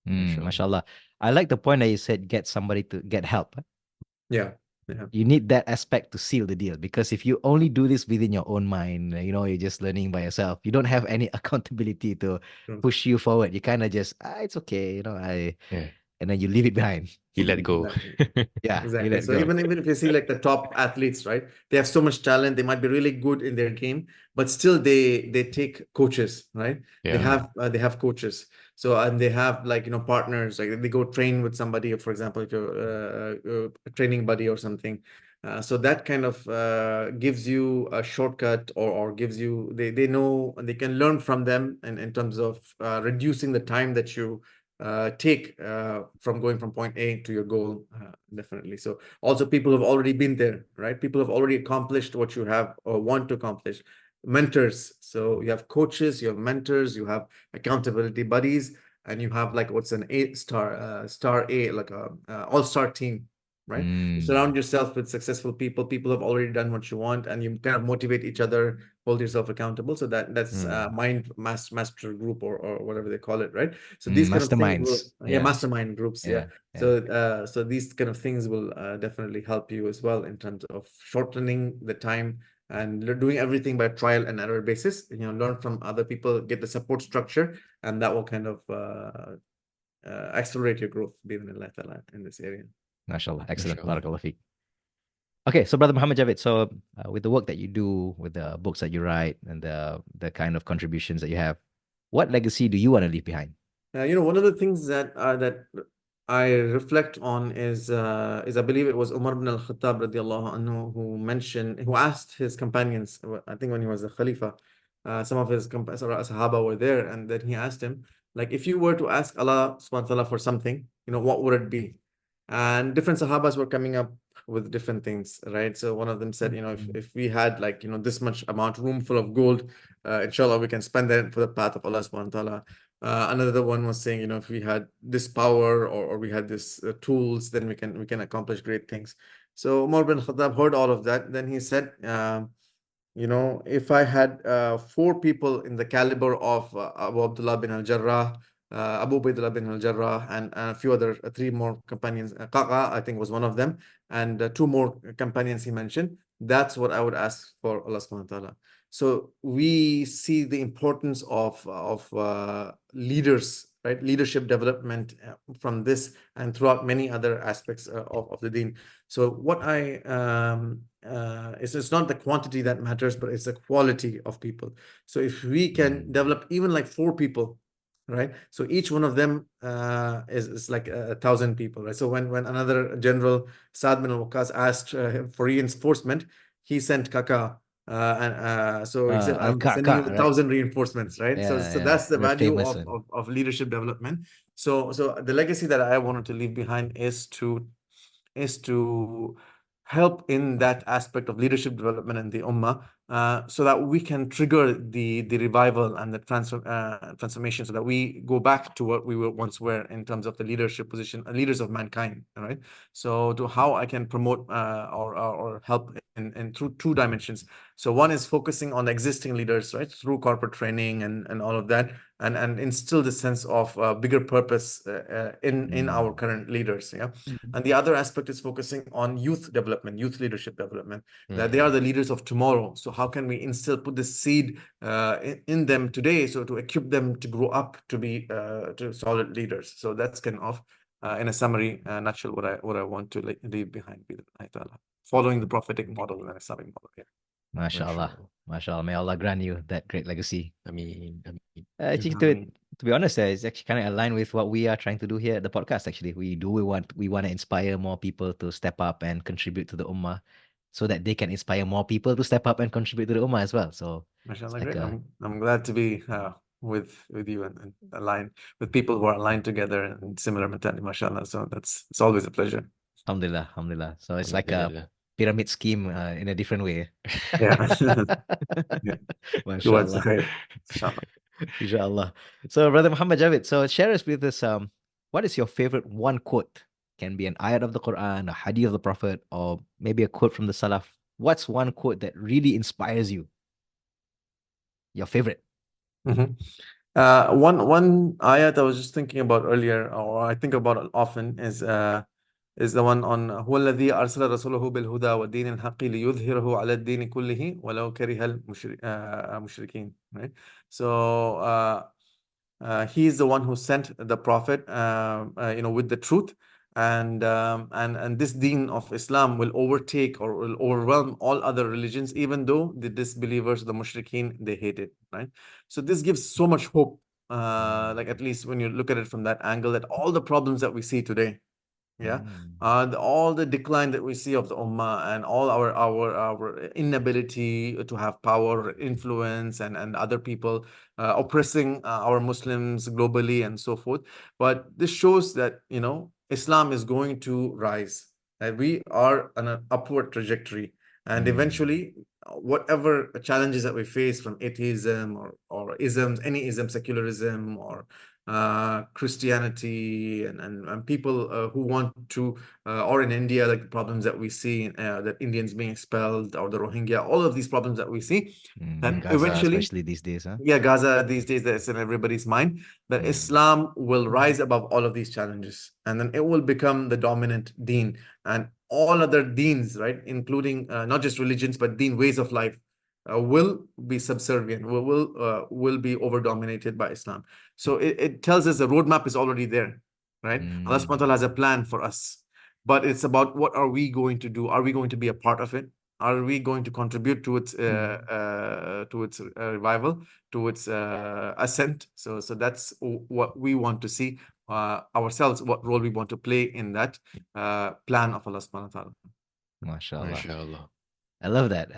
Mashallah. Mashallah. I like the point that you said get somebody to get help. Yeah. Yeah. You need that aspect to seal the deal, because if you only do this within your own mind, you're just learning by yourself. You don't have any accountability to True. push you forward. You kind of just, it's okay, Yeah. and then you leave it behind. You let go. Exactly. Yeah, you Exactly. let So go. even if you see like the top athletes, right? They have so much talent. They might be really good in their game, but still they take coaches, right? They Yeah. have coaches. So and they have like partners. Like they go train with somebody. For example, if you're a training buddy or something. So that kind of gives you a shortcut, or gives you they know, and they can learn from them in terms of reducing the time that you take from going from point A to your goal, definitely. So also people have already been there, right? People have already accomplished what you have or want to accomplish. Mentors. So you have coaches, you have mentors, you have accountability buddies, and you have like what's an star A, like a all-star team, right? You surround yourself with successful people. People have already done what you want, and you kind of motivate each other, hold yourself accountable. So that's master group, or whatever they call it, right? So these kind of things will, Masterminds. yeah, mastermind groups, yeah. Yeah. So these kind of things will definitely help you as well in terms of shortening the time, and doing everything by trial and error basis. Learn from other people, get the support structure, and that will kind of accelerate your growth in this area. Mashallah. Excellent. Mashallah. Barakallah feek. Okay, so Brother Muhammad Javed, so with the work that you do, with the books that you write, and the kind of contributions that you have, what legacy do you want to leave behind? One of the things that I reflect on is I believe it was Umar ibn al-Khattab radiallahu anhu who asked his companions, I think when he was a Khalifa, some of his Sahaba were there, and then he asked him, like, if you were to ask Allah subhanahu wa ta'ala for something, what would it be? And different Sahabas were coming up with different things, right? So one of them said, if we had like, this much amount room full of gold, inshallah, we can spend that for the path of Allah subhanahu wa ta'ala. Another one was saying, if we had this power, or we had this tools, then we can accomplish great things. So Umar bin Khattab heard all of that. Then he said, if I had 4 people in the caliber of Abu Abdullah bin al-Jarrah, Abu Ubaidullah bin al-Jarrah, and a few other 3 more companions, Qaqa, I think, was one of them, and 2 more companions he mentioned, that's what I would ask for Allah subhanahu wa ta'ala. So we see the importance of leaders, right? Leadership development from this and throughout many other aspects of the deen. So what it's not the quantity that matters, but it's the quality of people. So if we can develop even like 4 people, right? So each one of them is like 1,000 people, right? So when another general, Saad bin al-Waqqas, asked for reinforcement, he sent Kaka. So he said, I'm sending you 1,000 reinforcements, right? So that's the Very value famous of leadership development. So the legacy that I wanted to leave behind is to help in that aspect of leadership development in the ummah, so that we can trigger the revival and the transformation, so that we go back to what we once were in terms of the leadership position, leaders of mankind, right? So to how I can promote or help in through 2 dimensions. So one is focusing on existing leaders, right, through corporate training and all of that, and instill the sense of bigger purpose in our current leaders, yeah. And the other aspect is focusing on youth development, youth leadership development, that they are the leaders of tomorrow. So how can we put the seed in them today, so to equip them to grow up to be to solid leaders. So that's kind of in a summary, nutshell, what I want to leave behind, following the prophetic model and Islamic model. Yeah. MashaAllah. MashaAllah. May Allah grant you that great legacy. Ameen. Actually, to be honest, it's actually kind of aligned with what we are trying to do here at the podcast. Actually, we want to inspire more people to step up and contribute to the ummah, so that they can inspire more people to step up and contribute to the ummah as well. So, MashaAllah, like great. I'm glad to be with you and aligned with people who are aligned together and similar mentality, mashallah. So it's always a pleasure. Alhamdulillah, alhamdulillah. So it's like a pyramid scheme in a different way. Yeah. Yeah. Towards the MashaAllah. khair. Inshallah. Inshallah. So, Brother Muhammad Javed, so share us with us, what is your favorite one quote Can be an ayat of the Quran, a hadith of the Prophet, or maybe a quote from the Salaf. What's one quote that really inspires you? Your favorite? Mhm. One ayat I was just thinking about earlier, or I think about it often, is the one on هو الذي أرسل رسوله بالهدى ودين الحق ليظهره على الدين كله ولو كره المشركين. Right? So he is the one who sent the prophet, with the truth, and this deen of Islam will overtake or will overwhelm all other religions, even though the disbelievers, the mushrikeen, they hate it. Right? So this gives so much hope. Like at least when you look at it from that angle, that all the problems that we see today, yeah, all the decline that we see of the ummah, and all our inability to have power, influence, and other people oppressing our Muslims globally and so forth. But this shows that Islam is going to rise, and we are on an upward trajectory, and eventually whatever challenges that we face from atheism or isms, any ism, secularism, or Christianity, and people who want to, or in India, like the problems that we see, that Indians being expelled, or the Rohingya, all of these problems that we see, and Gaza, eventually, especially these days, huh? yeah, Gaza these days, that's in everybody's mind, that Islam will rise above all of these challenges, and then it will become the dominant deen, and all other deens, right, including not just religions, but deen, ways of life, will be subservient, will be over dominated by Islam. So it tells us the roadmap is already there, right? Allah subhanahu wa ta'ala has a plan for us, but it's about what are we going to do? Are we going to be a part of it? Are we going to contribute to its revival, to its ascent? So that's what we want to see ourselves, what role we want to play in that plan of Allah subhanahu wa ta'ala. MashaAllah. MashaAllah. I love that.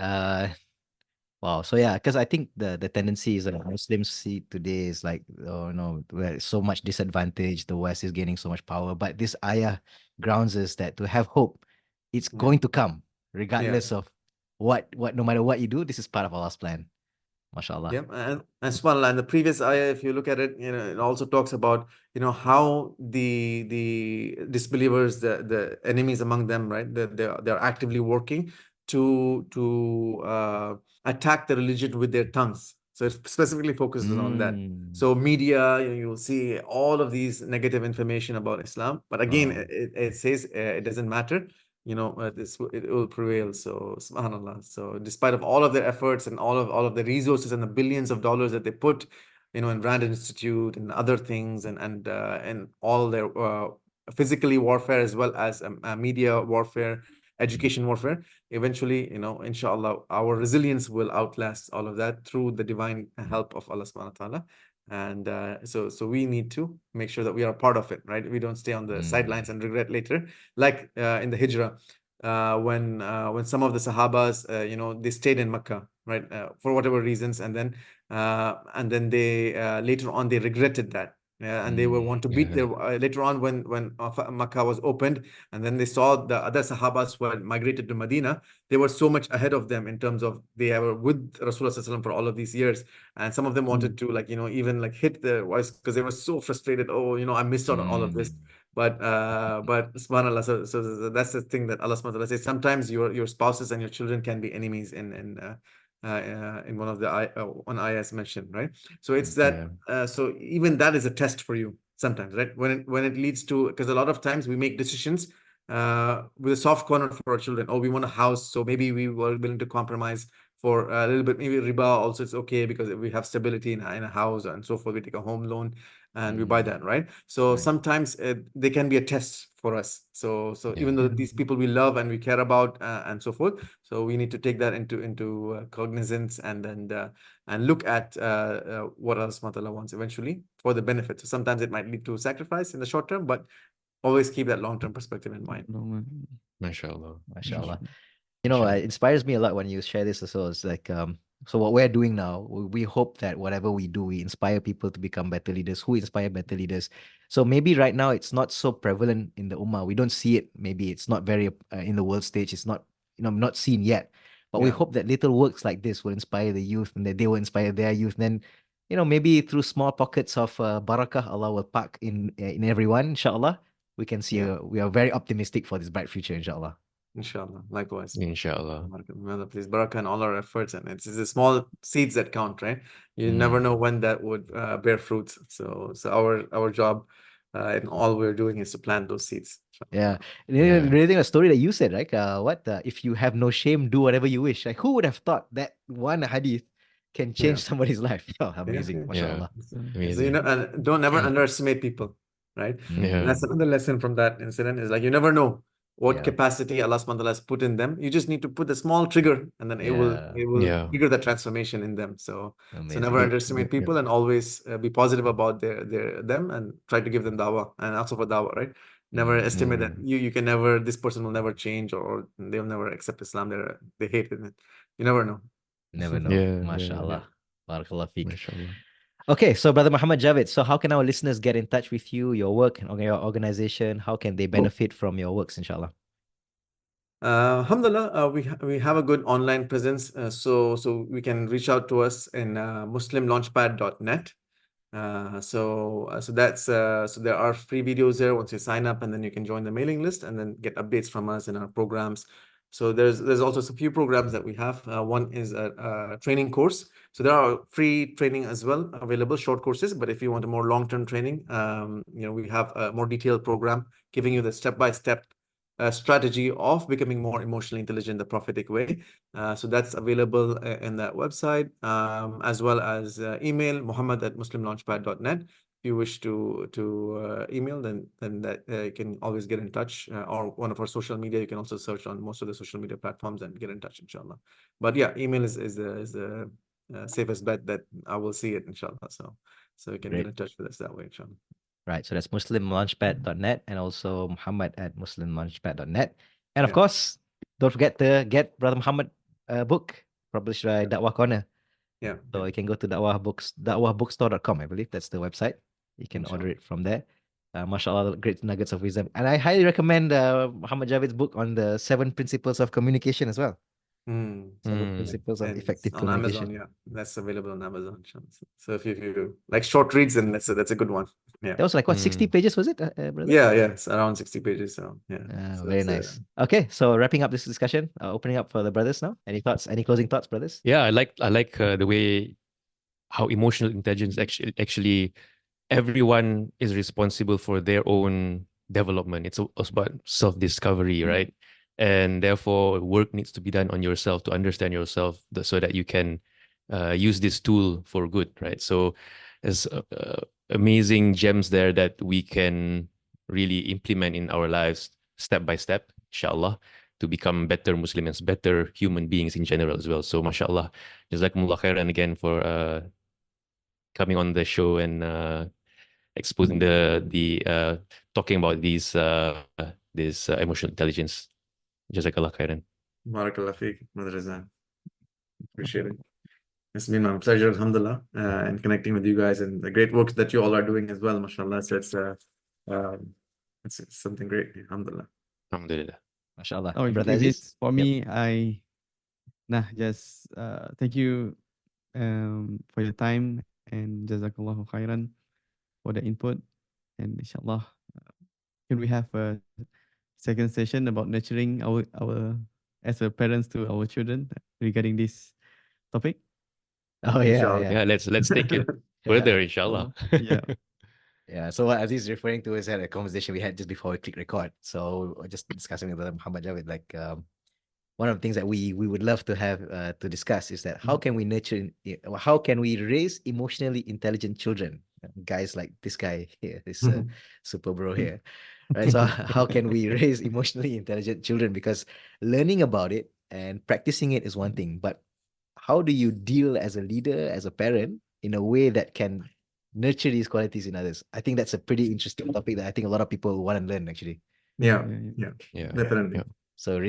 Wow. So yeah, because I think the tendency is that Muslims see today is like, oh no, we're so much disadvantage. The West is gaining so much power. But this ayah grounds us that to have hope, it's Yeah. going to come, regardless Yeah. of what no matter what you do, this is part of Allah's plan. MashaAllah. Yeah, and subhanAllah, and the previous ayah, if you look at it, it also talks about, how the disbelievers, the enemies among them, right? They're actively working to attack the religion with their tongues. So it specifically focuses on that. So media, you'll see all of these negative information about Islam, but again, it says it doesn't matter. It will prevail. So subhanallah. So despite of all of their efforts and all of the resources and the billions of dollars that they put, in Rand Institute and other things, and all their physically warfare, as well as media warfare, education warfare, eventually, inshallah, our resilience will outlast all of that through the divine help of Allah subhanahu wa ta'ala. And so we need to make sure that we are part of it, right? We don't stay on the sidelines and regret later, like in the hijrah, when some of the sahabas, they stayed in Mecca, right, for whatever reasons, and then they later on they regretted that. And they will want to beat their later on, when Makkah was opened, and then they saw the other Sahabas who had migrated to Medina. They were so much ahead of them in terms of they were with Rasulullah Sallallahu Alaihi Wasallam for all of these years, and some of them wanted to, like, even like hit their wives because they were so frustrated. Oh, I missed out on all of this. But subhanallah, so that's the thing that Allah subhanahu wa ta'ala says. Sometimes your spouses and your children can be enemies in one of the one ayahs mentioned, right? So it's that. So even that is a test for you sometimes, right? When it leads to, because a lot of times we make decisions with a soft corner for our children. Oh, we want a house, so maybe we were willing to compromise for a little bit. Maybe riba also it's okay because we have stability in a house and so forth. We take a home loan and we buy that, right? So sometimes they can be a test for us. So even though these people we love and we care about and so forth, so we need to take that into cognizance, and look at what Allah subhanahu wa ta'ala wants eventually for the benefit. So sometimes it might lead to sacrifice in the short term, but always keep that long-term perspective in mind. MashaAllah. MashaAllah. It inspires me a lot when you share this as well. It's like, so what we're doing now, we hope that whatever we do, we inspire people to become better leaders, who inspire better leaders. So maybe right now it's not so prevalent in the ummah. We don't see it. Maybe it's not very in the world stage. It's not, not seen yet. But we hope that little works like this will inspire the youth, and that they will inspire their youth. And then, maybe through small pockets of barakah, Allah will pack in everyone, inshallah. we can see Yeah. we are very optimistic for this bright future, inshallah. Inshallah. Likewise. Inshallah. May Allah please barakah in all our efforts, and it's the small seeds that count, right? You never know when that would bear fruits. So our job in all we're doing is to plant those seeds. Yeah. Yeah. Relating a story that you said, right? If you have no shame, do whatever you wish. Like, who would have thought that one hadith can change Yeah. somebody's life? Oh, amazing. Yeah. MashaAllah. So Amazing. you know, and don't ever underestimate people, right? Yeah. And that's another lesson from that incident is like you never know what Yeah. capacity Allah subhanahu wa ta'ala has put in them. You just need to put a small trigger and then it will Yeah. trigger the transformation in them. So Amazing. never underestimate people and always be positive about them and try to give them dawah and also for dawah, right? Never estimate that you can never, this person will never change or they'll never accept Islam. They hate it. You never know. Never know. Yeah. MashaAllah. Barakallah feek. Mashallah. Okay, so Brother Muhammad Javed, so how can our listeners get in touch with you, your work, and your organization? How can they benefit from your works, inshallah? Alhamdulillah, we have a good online presence, so we can reach out to us in muslimlaunchpad.net. So there are free videos there once you sign up, and then you can join the mailing list and then get updates from us in our programs. So there's also a few programs that we have. One is a training course. So there are free training as well available, short courses. But if you want a more long-term training, we have a more detailed program giving you the step-by-step strategy of becoming more emotionally intelligent the prophetic way. So that's available in that website, as well as email muhammad@muslimlaunchpad.net. If you wish to email, then that you can always get in touch, or one of our social media. You can also search on most of the social media platforms and get in touch, inshallah. But yeah, email is the safest bet that I will see it, inshallah. So you can get in touch with us that way, inshallah. Right. So that's muslimlaunchpad.net and also muhammad@muslimlaunchpad.net. And of course, don't forget to get Brother Muhammad book published by Dakwah Corner. Yeah. So you can go to dakwahbookstore.com, I believe that's the website. You can order it from there. MashaAllah, great nuggets of wisdom. And I highly recommend Muhammad Javed's book on the 7 principles of communication as well. 7 principles of And effective it's on communication. Amazon, that's available on Amazon. So if you like short reads, then that's a good one. Yeah. That was like what, 60 pages, was it, brother? Yeah, it's around 60 pages. So yeah. So Very nice. Okay, so wrapping up this discussion, opening up for the brothers now. Any thoughts? Any closing thoughts, brothers? Yeah, I like the way how emotional intelligence actually everyone is responsible for their own development. It's about self-discovery, right? And therefore, work needs to be done on yourself to understand yourself so that you can use this tool for good, right? So there's amazing gems there that we can really implement in our lives step by step, inshallah, to become better Muslims, better human beings in general as well. So, mashallah, jazakumullah khairan again for coming on the show and exposing the talking about this emotional intelligence. Jazakallah khairan. Barakallah feek, Brother Rizan. Appreciate it. It's been my pleasure, alhamdulillah, and connecting with you guys and the great work that you all are doing as well, mashallah. So it's something great, alhamdulillah. Alhamdulillah. MashaAllah. Oh, Brother if Aziz? it's for me, just thank you for your time and jazakallahu khairan for the input. And inshallah, can we have a second session about nurturing our as a parents to our children regarding this topic? Oh yeah, Inshallah. yeah. Yeah, let's take it further, inshallah. Yeah. Yeah, so what Aziz is referring to is that a conversation we had just before we click record. So we're just discussing with Brother Muhammad Javed, like one of the things that we would love to have to discuss is that how can we how can we raise emotionally intelligent children? Guys like this guy here, this super bro here, right? So how can we raise emotionally intelligent children? Because learning about it and practicing it is one thing, but how do you deal as a leader, as a parent, in a way that can nurture these qualities in others? I think that's a pretty interesting topic that I think a lot of people want to learn, actually. Yeah, Yeah. definitely. Yeah. So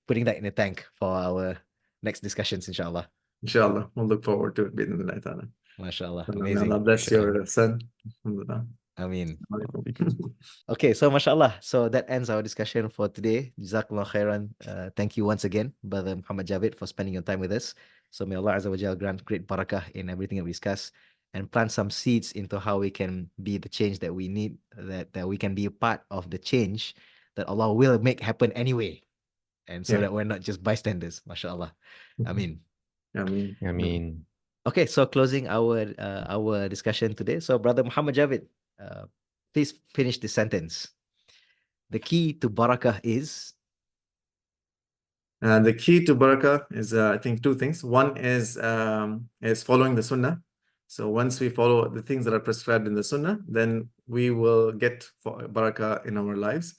putting that in a tank for our next discussions, inshallah. Inshallah, we'll look forward to it. Bismillah ta'ala. MashaAllah. May Amazing. Allah bless your son. Alhamdulillah. I mean, okay, so mashallah. So that ends our discussion for today. Jazakallah khairan. Thank you once again, Brother Muhammad Javed, for spending your time with us. So may Allah Azza wa Jal grant great barakah in everything that we discuss. and plant some seeds into how we can be the change that we need, that we can be a part of the change that Allah will make happen anyway. And so Yeah. that we're not just bystanders. MashaAllah. I mean, I mean, I mean, okay, so closing our discussion today. So Brother Muhammad Javed, please finish the sentence. The key to barakah is the key to barakah is, I think, two things. One is following the sunnah. So once we follow the things that are prescribed in the sunnah, then we will get barakah in our lives.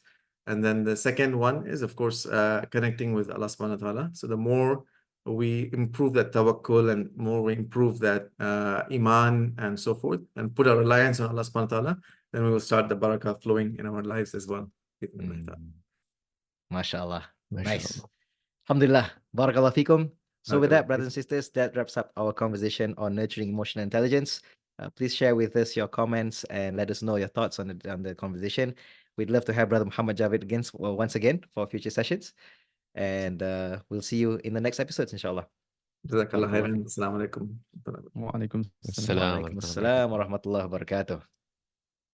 And then the second one is, of course, connecting with Allah subhanahu wa ta'ala. So the more we improve that tawakkul and more we improve that iman and so forth, and put our reliance on Allah subhanahu wa ta'ala, then we will start the barakah flowing in our lives as well. MashaAllah. Nice. mashallah. Alhamdulillah. Barakallah fikum. So with Barakallah that, brothers and sisters, that wraps up our conversation on nurturing emotional intelligence. Please share with us your comments and let us know your thoughts on the conversation. We'd love to have Brother Muhammad Javed once again for future sessions. And we'll see you in the next episodes, inshallah. Jazakallah Barakallah khairan. fikum. Assalamu alaikum. Wa alaikum Assalam Waalaikumsalam warahmatullahi wabarakatuh.